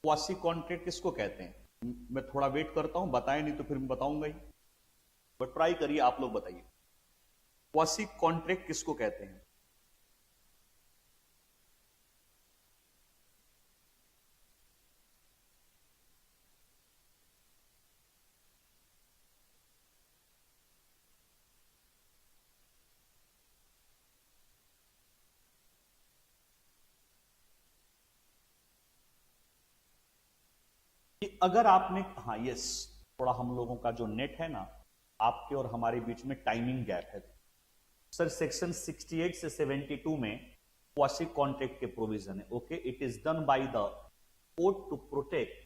क्वासी कॉन्ट्रैक्ट किसको कहते हैं? मैं थोड़ा वेट करता हूं, बताएं नहीं तो फिर मैं बताऊंगा ही, बट ट्राई करिए, आप लोग बताइए क्वासी कॉन्ट्रैक्ट किसको कहते हैं? कि अगर आपने, हाँ यस, थोड़ा हम लोगों का जो नेट है ना, आपके और हमारे बीच में टाइमिंग गैप है सर। सेक्शन 68 से 72 में क्वासी कॉन्ट्रैक्ट के प्रोविजन है। Okay, it is done by the court to protect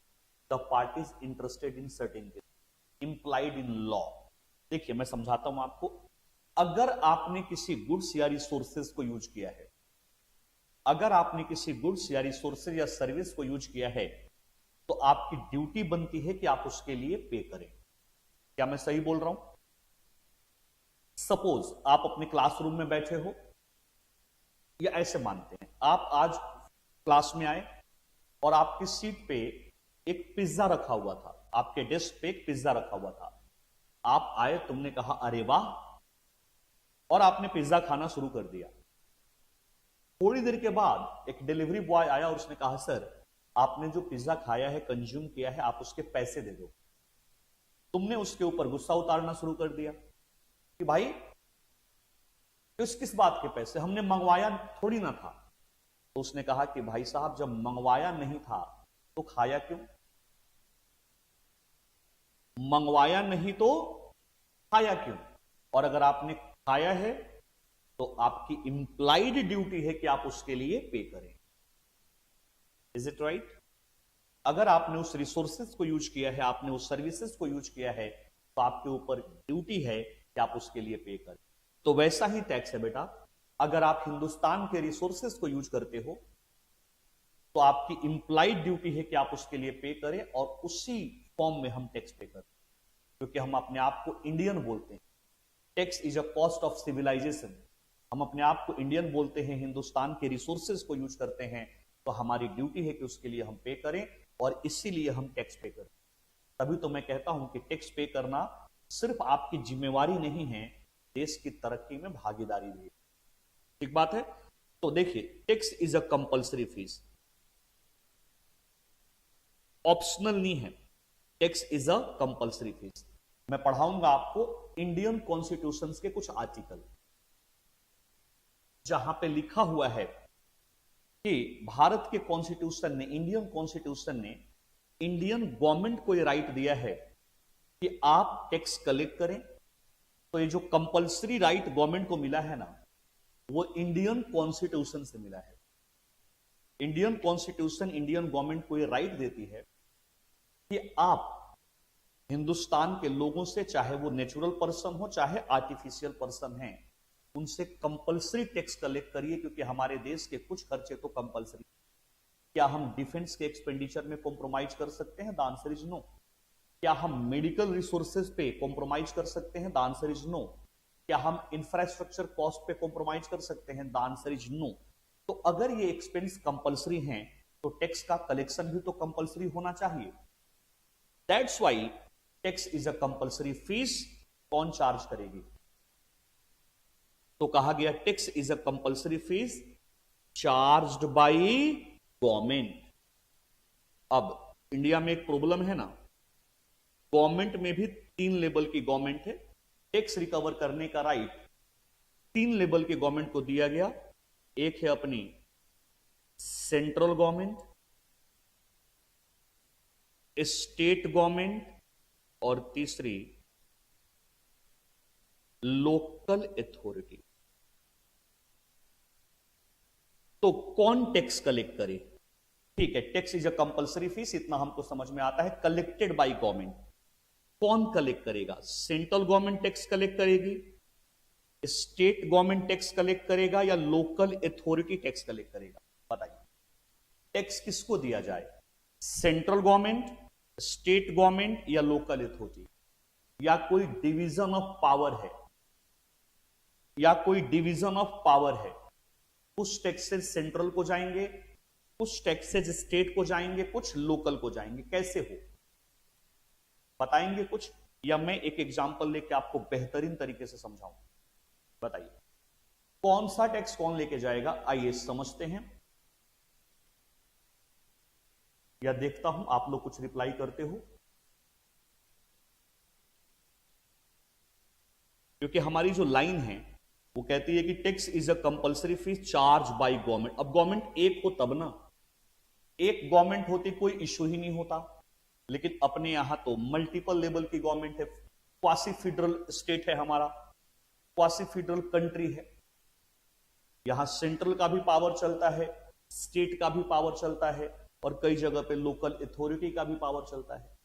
the parties interested in certain implied in law. देखिए मैं समझाता हूं आपको, अगर आपने किसी गुड्स या रिसोर्सेज को यूज किया है, अगर आपने किसी गुड्स या रिसोर्सेज या सर्विस को यूज किया है, तो आपकी ड्यूटी बनती है कि आप उसके लिए पे करें। क्या मैं सही बोल रहा हूं? सपोज आप अपने क्लासरूम में बैठे हो, या ऐसे मानते हैं आप आज क्लास में आए और आपकी सीट पे एक पिज्जा रखा हुआ था, आपके डेस्क पे एक पिज्जा रखा हुआ था। आप आए, तुमने कहा अरे वाह, और आपने पिज्जा खाना शुरू कर दिया। थोड़ी देर के बाद एक डिलीवरी बॉय आया और उसने कहा सर आपने जो पिज्जा खाया है, कंज्यूम किया है, आप उसके पैसे दे दो। तुमने उसके ऊपर गुस्सा उतारना शुरू कर दिया कि भाई किस बात के पैसे, हमने मंगवाया थोड़ी ना था। तो उसने कहा कि भाई साहब जब मंगवाया नहीं था तो खाया क्यों? मंगवाया नहीं तो खाया क्यों? और अगर आपने खाया है तो आपकी इंप्लाइड ड्यूटी है कि आप उसके लिए पे करें। Is it right? अगर आपने उस रिसोर्सेज को यूज किया है, आपने उस सर्विसेज को यूज किया है, तो आपके ऊपर ड्यूटी है कि आप उसके लिए पे करें। तो वैसा ही टैक्स है बेटा, अगर आप हिंदुस्तान के रिसोर्सेज को यूज करते हो तो आपकी इंप्लाइड ड्यूटी है कि आप उसके लिए पे करें, और उसी फॉर्म में हम टैक्स पे करें, क्योंकि हम अपने आप को इंडियन बोलते हैं। Tax is a cost of civilisation. हम अपने आप को इंडियन बोलते हैं, हिंदुस्तान के रिसोर्सेज को यूज करते हैं, तो हमारी ड्यूटी है कि उसके लिए हम पे करें, और इसीलिए हम टैक्स पे करें। तभी तो मैं कहता हूं कि टैक्स पे करना सिर्फ आपकी जिम्मेवारी नहीं है, देश की तरक्की में भागीदारी भी है। ठीक बात है? तो देखिए, tax is a compulsory fees, optional नहीं है। Tax is a compulsory fees. मैं पढ़ाऊंगा आपको इंडियन कॉन्स्टिट्यूशन के कुछ आर्टिकल, जहां पे लिखा हुआ है कि भारत के कॉन्स्टिट्यूशन ने, इंडियन कॉन्स्टिट्यूशन ने इंडियन गवर्नमेंट को यह राइट दिया है कि आप टैक्स कलेक्ट करें। तो ये जो कंपल्सरी राइट गवर्नमेंट को मिला है ना, वो इंडियन कॉन्स्टिट्यूशन से मिला है। इंडियन कॉन्स्टिट्यूशन इंडियन गवर्नमेंट को यह राइट देती है कि आप हिंदुस्तान के लोगों से, चाहे वो नेचुरल पर्सन हो चाहे आर्टिफिशियल पर्सन है, उनसे कंपल्सरी टैक्स कलेक्ट करिए, क्योंकि हमारे देश के कुछ खर्चे तो कंपल्सरी। क्या हम डिफेंस के एक्सपेंडिचर में कॉम्प्रोमाइज कर सकते हैं? The answer is no. क्या हम मेडिकल रिसोर्सेज पे कॉम्प्रोमाइज कर सकते हैं? The answer is no. क्या हम इंफ्रास्ट्रक्चर कॉस्ट पे कॉम्प्रोमाइज कर सकते हैं? The answer is no. तो अगर ये एक्सपेंस कंपल्सरी हैं, तो टैक्स का कलेक्शन भी तो कंपल्सरी होना चाहिए। That's why tax is a compulsory fee. कौन चार्ज करेगी? तो कहा गया tax is a compulsory fees charged by government. अब इंडिया में एक प्रॉब्लम है ना, गवर्नमेंट में भी 3 लेवल की गवर्नमेंट है। टैक्स रिकवर करने का राइट 3 लेवल के गवर्नमेंट को दिया गया। एक है अपनी सेंट्रल गवर्नमेंट, स्टेट गवर्नमेंट, और तीसरी लोकल अथॉरिटी। तो कौन टैक्स कलेक्ट करे? ठीक है, tax is a compulsory fees, इतना हमको समझ में आता है, कलेक्टेड बाय गवर्नमेंट। कौन कलेक्ट करेगा? सेंट्रल गवर्नमेंट टैक्स कलेक्ट करेगी, स्टेट गवर्नमेंट टैक्स कलेक्ट करेगा या लोकल अथॉरिटी टैक्स कलेक्ट करेगा? बताइए, टैक्स किसको दिया जाए? सेंट्रल गवर्नमेंट, स्टेट गवर्नमेंट या लोकल अथॉरिटी? या कोई डिवीजन ऑफ पावर है? या कोई डिवीजन ऑफ पावर है? कुछ टैक्सेस सेंट्रल को जाएंगे, कुछ टैक्सेस स्टेट को जाएंगे, कुछ लोकल को जाएंगे। कैसे हो, बताएंगे कुछ? या मैं एक एग्जांपल लेके आपको बेहतरीन तरीके से समझाऊं? बताइए, कौन सा टैक्स कौन लेके जाएगा? आइए समझते हैं, या देखता हूं आप लोग कुछ रिप्लाई करते हो, क्योंकि हमारी जो लाइन है वो कहती है कि tax is a compulsory fee charge by government. अब गवर्नमेंट एक हो तब ना, एक गवर्नमेंट होती कोई इश्यू ही नहीं होता, लेकिन अपने यहां तो मल्टीपल लेवल की गवर्नमेंट है, क्वासी फेडरल स्टेट है हमारा, क्वासी फेडरल कंट्री है। यहां सेंट्रल का भी पावर चलता है, स्टेट का भी पावर चलता है, और कई जगह पे लोकल अथॉरिटी का भी पावर चलता है।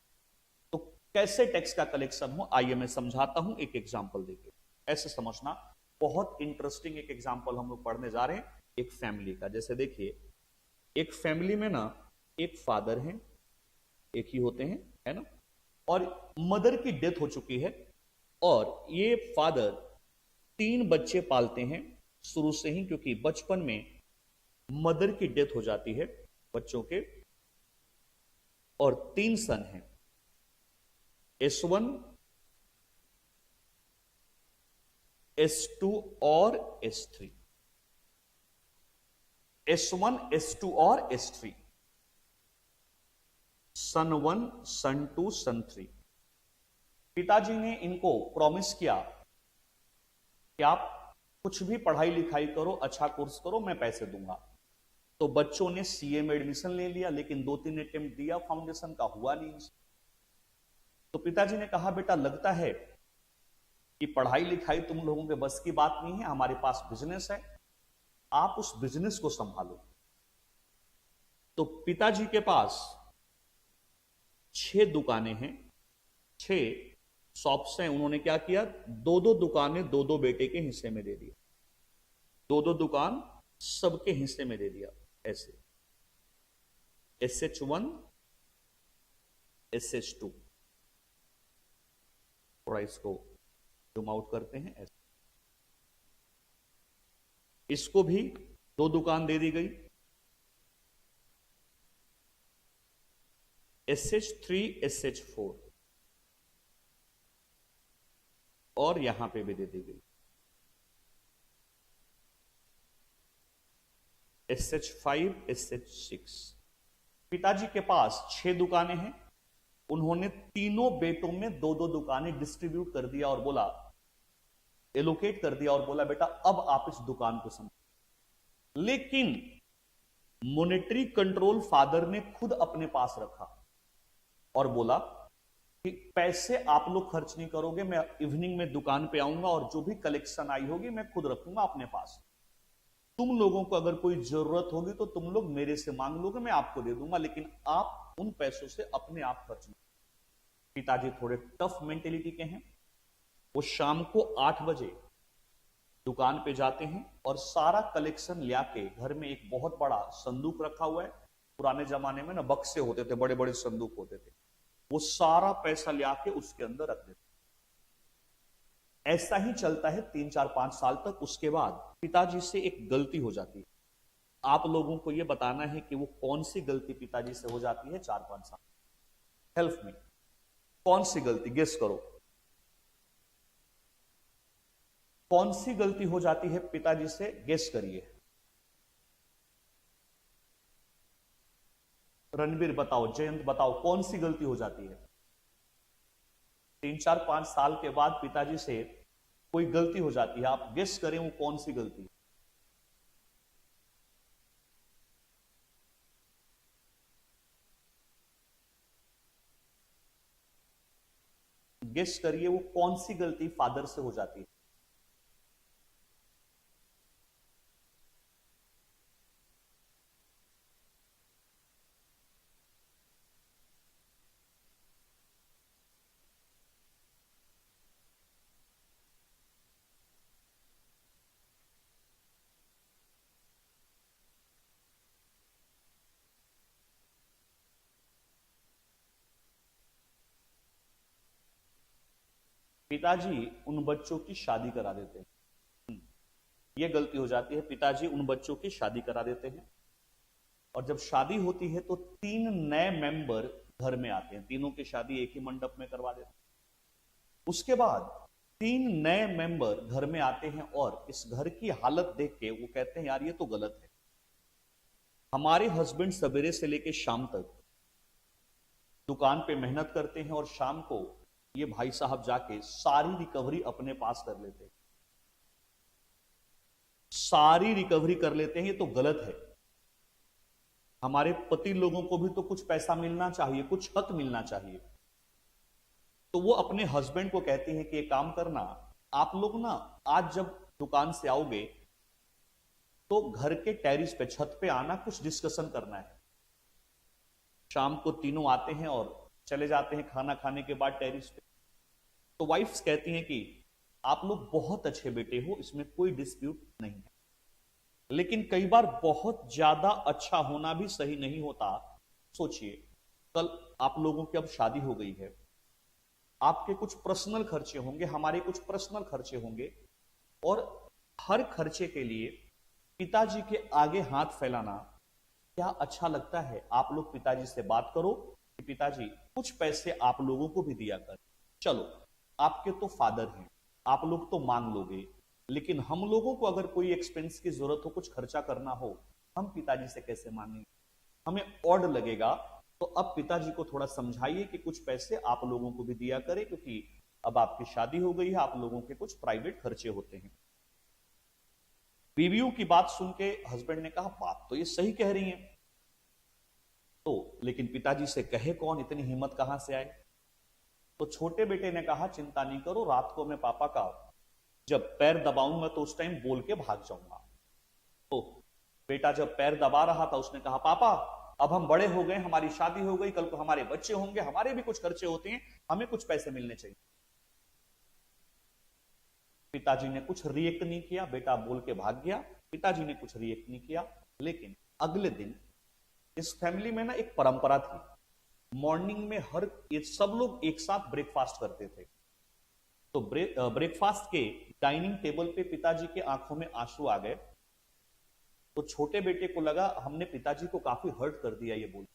तो कैसे टैक्स का कलेक्शन हो, आइए मैं समझाता हूं एक एग्जांपल देके। ऐसे समझना, बहुत इंटरेस्टिंग एक एग्जांपल हम लोग पढ़ने जा रहे हैं एक फैमिली का। जैसे देखिए, एक फैमिली में ना एक फादर है, एक ही होते हैं, है ना, और मदर की डेथ हो चुकी है, और ये फादर 3 बच्चे पालते हैं शुरू से ही, क्योंकि बचपन में मदर की डेथ हो जाती है बच्चों के, और 3 सन हैं, S1, S2 और S3। S1, S2 और S3, सन 1, सन 2, सन 3। पिताजी ने इनको प्रॉमिस किया कि आप कुछ भी पढ़ाई लिखाई करो, अच्छा कोर्स करो, मैं पैसे दूंगा। तो बच्चों ने सीए में एडमिशन ले लिया, लेकिन 2-3 अटेम्प्ट दिया, फाउंडेशन का हुआ नहीं। तो पिताजी ने कहा, बेटा लगता है कि पढ़ाई लिखाई तुम लोगों के बस की बात नहीं है, हमारे पास बिजनेस है, आप उस बिजनेस को संभालो। तो पिताजी के पास 6 दुकानें हैं, 6 शॉप्स हैं। उन्होंने क्या किया, 2-2 दुकानें 2-2 बेटे के हिस्से में दे दी, 2-2 दुकान सबके हिस्से में दे दिया। ऐसे SH1, SH2, थोड़ा इसको जूम आउट करते हैं, ऐसे इसको भी 2 दुकान दे दी गई, SH3, SH4, और यहां पे भी दे दी गई SH5, SH6। पिताजी के पास 6 दुकानें हैं, उन्होंने तीनों बेटों में 2-2 दुकानें डिस्ट्रीब्यूट कर दिया और बोला, एलोकेट कर दिया और बोला, बेटा अब आप इस दुकान को संभालो। लेकिन मॉनेटरी कंट्रोल फादर ने खुद अपने पास रखा और बोला कि पैसे आप लोग खर्च नहीं करोगे, मैं इवनिंग में दुकान पे आऊंगा और जो भी कलेक्शन आई होगी मैं खुद रखूंगा अपने पास। तुम लोगों को अगर कोई जरूरत होगी तो तुम लोग मेरे से मांग लोगे, मैं आपको दे दूंगा, लेकिन आप उन पैसों से अपने आप खर्च नहीं। पिताजी थोड़े टफ मेंटेलिटी के हैं। वो शाम को 8 बजे दुकान पे जाते हैं और सारा कलेक्शन लाके घर में एक बहुत बड़ा संदूक रखा हुआ है। पुराने जमाने में ना बक्से होते थे, बड़े बड़े संदूक होते थे, वो सारा पैसा लाके उसके अंदर रख देते। ऐसा ही चलता है 3-4-5 साल तक। उसके बाद पिताजी से एक गलती हो जाती है। आप लोगों को यह बताना है कि वो कौन सी गलती पिताजी से हो जाती है 4-5 साल। हेल्प मी, कौन सी गलती, गेस करो, कौन सी गलती हो जाती है पिताजी से, गेस करिए। रणबीर बताओ, जयंत बताओ, कौन सी गलती हो जाती है? 3-4-5 साल के बाद पिताजी से कोई गलती हो जाती है, आप गेस करें वो कौन सी गलती? गेस करिए वो कौन सी गलती फादर से हो जाती है? पिताजी उन बच्चों की शादी करा देते हैं। ये गलती हो जाती है, पिताजी उन बच्चों की शादी करा देते हैं और जब शादी होती है तो 3 नए मेंबर घर में आते हैं, तीनों की शादी एक ही मंडप में करवा देते हैं। उसके बाद 3 नए मेंबर घर में आते हैं और इस घर की हालत देख के वो कहते हैं यार ये तो गलत है। हमारे हस्बैंड सवेरे से लेकर शाम तक दुकान पे मेहनत करते हैं और शाम को ये भाई साहब जाके सारी रिकवरी अपने पास कर लेते हैं, सारी रिकवरी कर लेते हैं, ये तो गलत है। हमारे पति लोगों को भी तो कुछ पैसा मिलना चाहिए, कुछ हक मिलना चाहिए। तो वो अपने हस्बैंड को कहती है कि एक काम करना, आप लोग ना आज जब दुकान से आओगे तो घर के टेरिस पे, छत पे आना, कुछ डिस्कशन करना है। शाम को तीनों आते हैं और चले जाते हैं खाना खाने के बाद टेरिस पे। तो वाइफ्स कहती हैं कि आप लोग बहुत अच्छे बेटे हो, इसमें कोई डिस्प्यूट नहीं है, लेकिन कई बार बहुत ज्यादा अच्छा होना भी सही नहीं होता। सोचिए, कल आप लोगों की अब शादी हो गई है, आपके कुछ पर्सनल खर्चे होंगे, हमारे कुछ पर्सनल खर्चे होंगे और हर खर्चे के लिए पिताजी के आगे हाथ फैलाना क्या अच्छा लगता है? आप लोग पिताजी से बात करो कि पिताजी कुछ पैसे आप लोगों को भी दिया कर, चलो आपके तो फादर हैं, आप लोग तो मांग लोगे, लेकिन हम लोगों को अगर कोई एक्सपेंस की जरूरत हो, कुछ खर्चा करना हो, हम पिताजी से कैसे मांगेंगे? हमें ऑड लगेगा। तो अब पिताजी को थोड़ा समझाइए कि कुछ पैसे आप लोगों को भी दिया करें, क्योंकि अब आपकी शादी हो गई है, आप लोगों के कुछ प्राइवेट खर्चे होते हैं। बीवियों की बात सुन के हस्बैंड ने कहा बात तो ये सही कह रही है, तो लेकिन पिताजी से कहे कौन, इतनी हिम्मत कहां से आए? तो छोटे बेटे ने कहा चिंता नहीं करो, रात को मैं पापा का जब पैर दबाऊंगा तो उस टाइम बोल के भाग जाऊंगा। तो बेटा जब पैर दबा रहा था उसने कहा पापा अब हम बड़े हो गए, हमारी शादी हो गई, कल को हमारे बच्चे होंगे, हमारे भी कुछ खर्चे होते हैं, हमें कुछ पैसे मिलने चाहिए। पिताजी ने कुछ रिएक्ट नहीं किया, बेटा बोल के भाग गया, पिताजी ने कुछ रिएक्ट नहीं किया। लेकिन अगले दिन इस फैमिली में ना एक परंपरा थी, मॉर्निंग में हर ये सब लोग एक साथ ब्रेकफास्ट करते थे। तो ब्रेकफास्ट के डाइनिंग टेबल पे पिताजी के आंखों में आंसू आ गए। तो छोटे बेटे को लगा हमने पिताजी को काफी हर्ट कर दिया, ये बोल,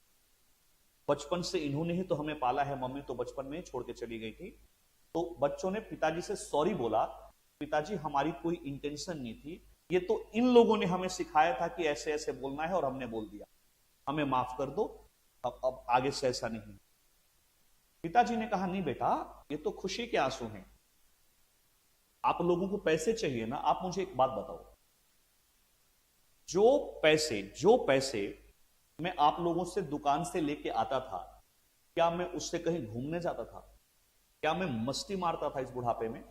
बचपन से इन्होंने ही तो हमें पाला है, मम्मी तो बचपन में छोड़ के चली गई थी। तो बच्चों ने पिताजी से सॉरी बोला, पिताजी हमारी कोई इंटेंशन नहीं थी, ये तो इन लोगों ने हमें सिखाया था कि ऐसे ऐसे बोलना है और हमने बोल दिया, हमें माफ कर दो, अब आगे से ऐसा नहीं। पिताजी ने कहा नहीं बेटा, ये तो खुशी के आंसू हैं, आप लोगों को पैसे चाहिए ना, आप मुझे एक बात बताओ, जो पैसे मैं आप लोगों से दुकान से लेके आता था, क्या मैं उससे कहीं घूमने जाता था? क्या मैं मस्ती मारता था इस बुढ़ापे में?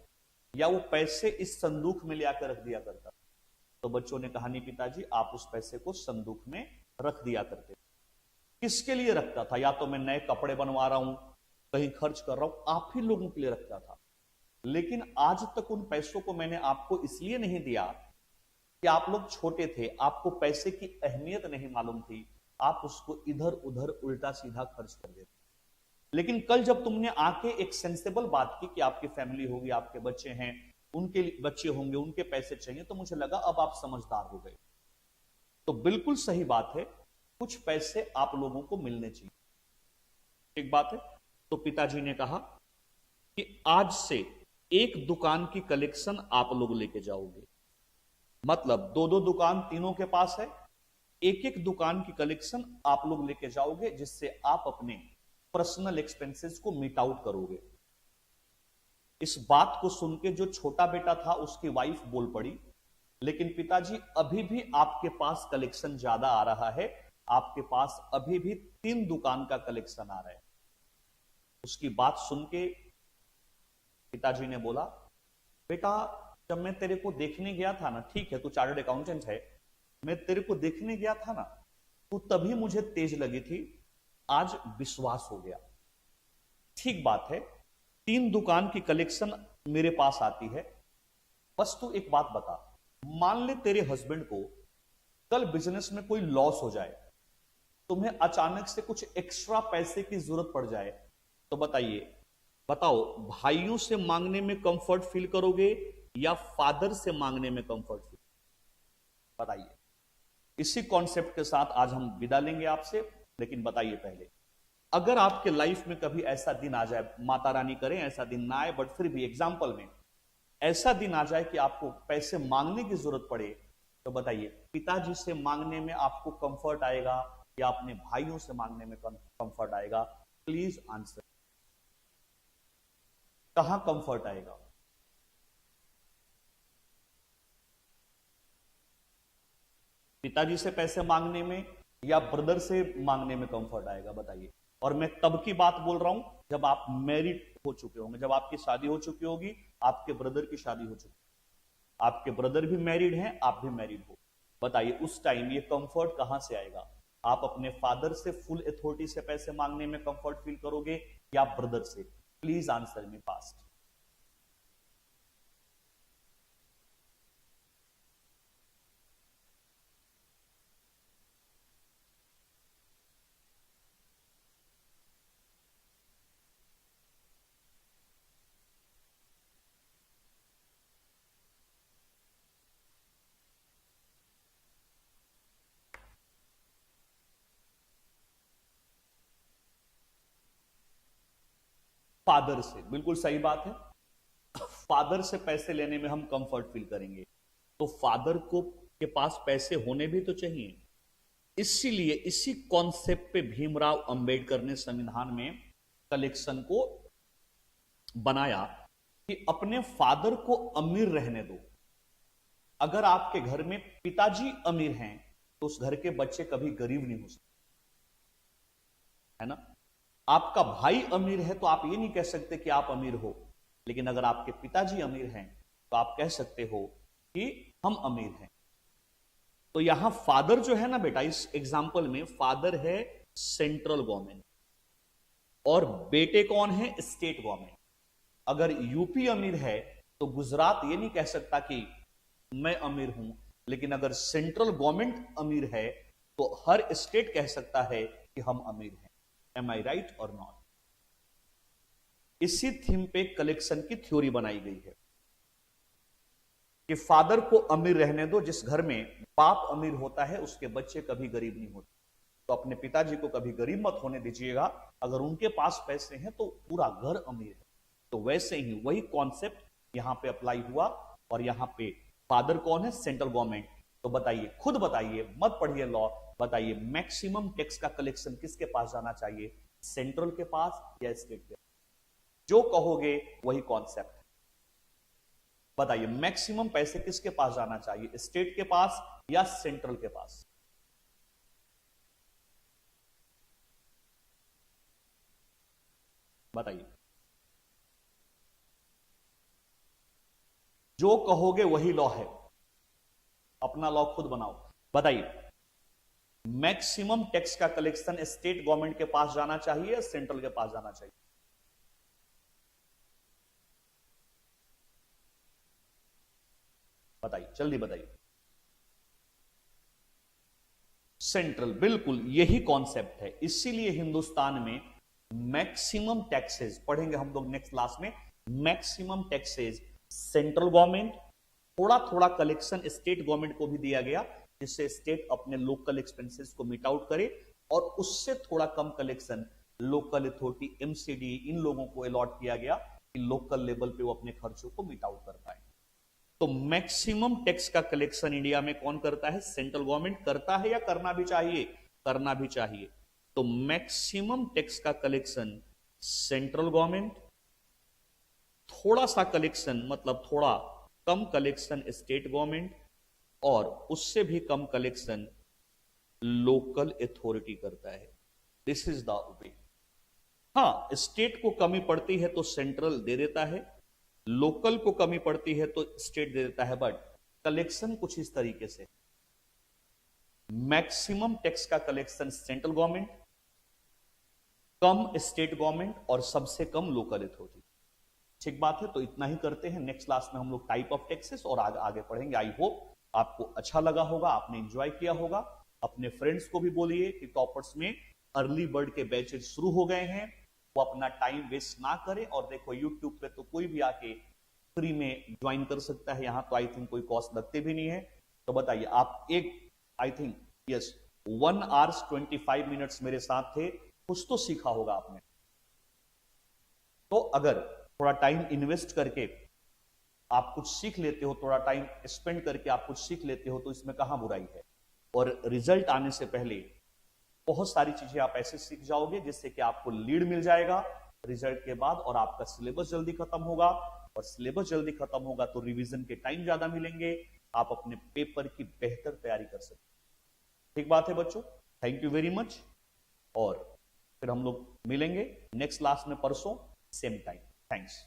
या वो पैसे इस संदूक में ले आकर रख दिया करता? तो बच्चों ने कहा नहीं पिताजी, आप उस पैसे को संदूक में रख दिया करते। किसके लिए रखता था? या तो मैं नए कपड़े बनवा रहा हूं, कहीं खर्च कर रहा हूं, आप ही लोगों के लिए रखता था। लेकिन आज तक उन पैसों को मैंने आपको इसलिए नहीं दिया कि आप लोग छोटे थे, आपको पैसे की अहमियत नहीं मालूम थी, आप उसको इधर उधर उल्टा सीधा खर्च कर देते। लेकिन कल जब तुमने आके एक सेंसेबल बात की कि आपकी फैमिली होगी, आपके बच्चे हैं, उनके बच्चे होंगे, उनके पैसे चाहिए, तो मुझे लगा अब आप समझदार हो गए। तो बिल्कुल सही बात है, कुछ पैसे आप लोगों को मिलने चाहिए, ठीक बात है। तो पिताजी ने कहा कि आज से एक दुकान की कलेक्शन आप लोग लेके जाओगे, मतलब 2-2 दुकान तीनों के पास है, एक एक दुकान की कलेक्शन आप लोग लेके जाओगे, जिससे आप अपने पर्सनल एक्सपेंसेस को मीट आउट करोगे। इस बात को सुन के जो छोटा बेटा था उसकी वाइफ बोल पड़ी, लेकिन पिताजी अभी भी आपके पास कलेक्शन ज्यादा आ रहा है, आपके पास अभी भी 3 दुकान का कलेक्शन आ रहा है। उसकी बात सुन के पिताजी ने बोला बेटा जब मैं तेरे को देखने गया था ना, ठीक है तू चार्टर्ड अकाउंटेंट है, मैं तेरे को देखने गया था ना, तो तभी मुझे तेज लगी थी, आज विश्वास हो गया। ठीक बात है, 3 दुकान की कलेक्शन मेरे पास आती है, बस तू एक बात बता, मान ले तेरे हस्बैंड को कल बिजनेस में कोई लॉस हो जाए, तुम्हें अचानक से कुछ एक्स्ट्रा पैसे की जरूरत पड़ जाए, तो बताइए बताओ, भाइयों से मांगने में कंफर्ट फील करोगे या फादर से मांगने में कंफर्ट फील? बताइए। इसी कॉन्सेप्ट के साथ आज हम विदा लेंगे आपसे, लेकिन बताइए पहले, अगर आपके लाइफ में कभी ऐसा दिन आ जाए, माता रानी करें ऐसा दिन ना आए, बट फिर भी एग्जाम्पल में ऐसा दिन आ जाए कि आपको पैसे मांगने की जरूरत पड़े, तो बताइए, पिताजी से मांगने में आपको कंफर्ट आएगा या अपने भाइयों से मांगने में कंफर्ट आएगा? Please answer. कहां कंफर्ट आएगा? पिताजी से पैसे मांगने में या ब्रदर से मांगने में कंफर्ट आएगा? बताइए। और मैं तब की बात बोल रहा हूं जब आप मैरिड हो चुके होंगे, जब आपकी शादी हो चुकी होगी, आपके ब्रदर की शादी हो चुकी, आपके ब्रदर भी मैरिड हैं, आप भी मैरिड हो। बताइए, उस टाइम ये कंफर्ट कहां से आएगा? आप अपने फादर से फुल अथॉरिटी से पैसे मांगने में कंफर्ट फील करोगे या ब्रदर से? Please answer me fast. Father से, बिल्कुल सही बात है। फादर से पैसे लेने में हम कंफर्ट फील करेंगे, तो फादर को के पास पैसे होने भी तो चाहिए। इसीलिए इसी कॉन्सेप्ट पे भीमराव अंबेडकर ने संविधान में कलेक्शन को बनाया कि अपने फादर को अमीर रहने दो। अगर आपके घर में पिताजी अमीर हैं तो उस घर के बच्चे कभी गरीब नहीं हो सकते, है ना? आपका भाई अमीर है तो आप ये नहीं कह सकते कि आप अमीर हो, लेकिन अगर आपके पिताजी अमीर हैं तो आप कह सकते हो कि हम अमीर हैं। तो यहां फादर जो है ना बेटा, इस एग्जाम्पल में फादर है सेंट्रल गवर्नमेंट और बेटे कौन है? State government. अगर यूपी अमीर है तो गुजरात ये नहीं कह सकता कि मैं अमीर हूं, लेकिन अगर सेंट्रल गवर्नमेंट अमीर है तो हर स्टेट कह सकता है कि हम अमीर हैं। एम आई राइट और नॉट? इसी थीम पे कलेक्शन की थ्योरी बनाई गई है कि फादर को अमीर रहने दो। जिस घर में बाप अमीर होता है उसके बच्चे कभी गरीब नहीं होते, तो अपने पिताजी को कभी गरीब मत होने दीजिएगा। अगर उनके पास पैसे हैं तो पूरा घर अमीर है। तो वैसे ही वही कॉन्सेप्ट यहां पे अप्लाई हुआ, और यहां पे फादर कौन है? Central government. तो बताइए, खुद बताइए, मत पढ़िए लॉ, बताइए मैक्सिमम टैक्स का कलेक्शन किसके पास जाना चाहिए? सेंट्रल के पास या स्टेट के? जो कहोगे वही कॉन्सेप्ट। बताइए, मैक्सिमम पैसे किसके पास जाना चाहिए? स्टेट के पास या सेंट्रल के पास? बताइए। जो कहोगे वही लॉ है, अपना लॉ खुद बनाओ। बताइए, मैक्सिमम टैक्स का कलेक्शन स्टेट गवर्नमेंट के पास जाना चाहिए या सेंट्रल के पास जाना चाहिए? बताइए, जल्दी बताइए। सेंट्रल, बिल्कुल यही कॉन्सेप्ट है। इसीलिए हिंदुस्तान में मैक्सिमम टैक्सेस पढ़ेंगे हम लोग नेक्स्ट क्लास में। मैक्सिमम टैक्सेस सेंट्रल गवर्नमेंट, थोड़ा थोड़ा कलेक्शन स्टेट गवर्नमेंट को भी दिया गया, जिससे स्टेट अपने लोकल एक्सपेंसेस को मीट आउट करे, और उससे थोड़ा कम कलेक्शन लोकल अथॉरिटी, एमसीडी, इन लोगों को अलॉट किया गया कि लोकल लेवल पे वो अपने खर्चों को मीट आउट कर पाए। तो मैक्सिमम टैक्स का कलेक्शन इंडिया में कौन करता है? सेंट्रल गवर्नमेंट करता है, या करना भी चाहिए? करना भी चाहिए। तो मैक्सिमम टैक्स का कलेक्शन सेंट्रल गवर्नमेंट, थोड़ा सा कलेक्शन, मतलब थोड़ा कम कलेक्शन स्टेट गवर्नमेंट, और उससे भी कम कलेक्शन लोकल अथॉरिटी करता है। This is the way. हाँ, स्टेट को कमी पड़ती है तो सेंट्रल दे देता है, लोकल को कमी पड़ती है तो स्टेट दे देता है, बट कलेक्शन कुछ इस तरीके से। मैक्सिमम टैक्स का कलेक्शन सेंट्रल गवर्नमेंट, कम स्टेट गवर्नमेंट, और सबसे कम लोकल अथॉरिटी। ठीक बात है। तो इतना ही करते हैं। नेक्स्ट क्लास में हम लोग टाइप ऑफ टैक्सेस और आगे पढ़ेंगे। आई होप आपको अच्छा लगा होगा, आपने एंजॉय किया होगा। अपने फ्रेंड्स को भी बोलिए कि टॉपर्स में अर्ली बर्ड के बैचेज शुरू हो गए हैं। वो अपना टाइम वेस्ट ना करे। और देखो यूट्यूब पे तो कोई भी आके फ्री में ज्वाइन कर सकता है, यहाँ तो आई थिंक कोई कॉस्ट लगते भी नहीं है। तो बताइए आप एक I think yes 1 hours 25 minutes मेरे साथ थे, कुछ तो सीखा होगा आपने। तो अगर थोड़ा टाइम इन्वेस्ट करके आप कुछ सीख लेते हो, थोड़ा टाइम स्पेंड करके आप कुछ सीख लेते हो, तो इसमें कहां बुराई है। और रिजल्ट आने से पहले बहुत सारी चीजें आप ऐसे सीख जाओगे जिससे कि आपको लीड मिल जाएगा रिजल्ट के बाद, और आपका सिलेबस जल्दी खत्म होगा। और सिलेबस जल्दी खत्म होगा तो रिवीजन के टाइम ज्यादा मिलेंगे, आप अपने पेपर की बेहतर तैयारी कर सकते। ठीक बात है बच्चों, थैंक यू वेरी मच। और फिर हम लोग मिलेंगे नेक्स्ट क्लास में परसों सेम टाइम। थैंक्स।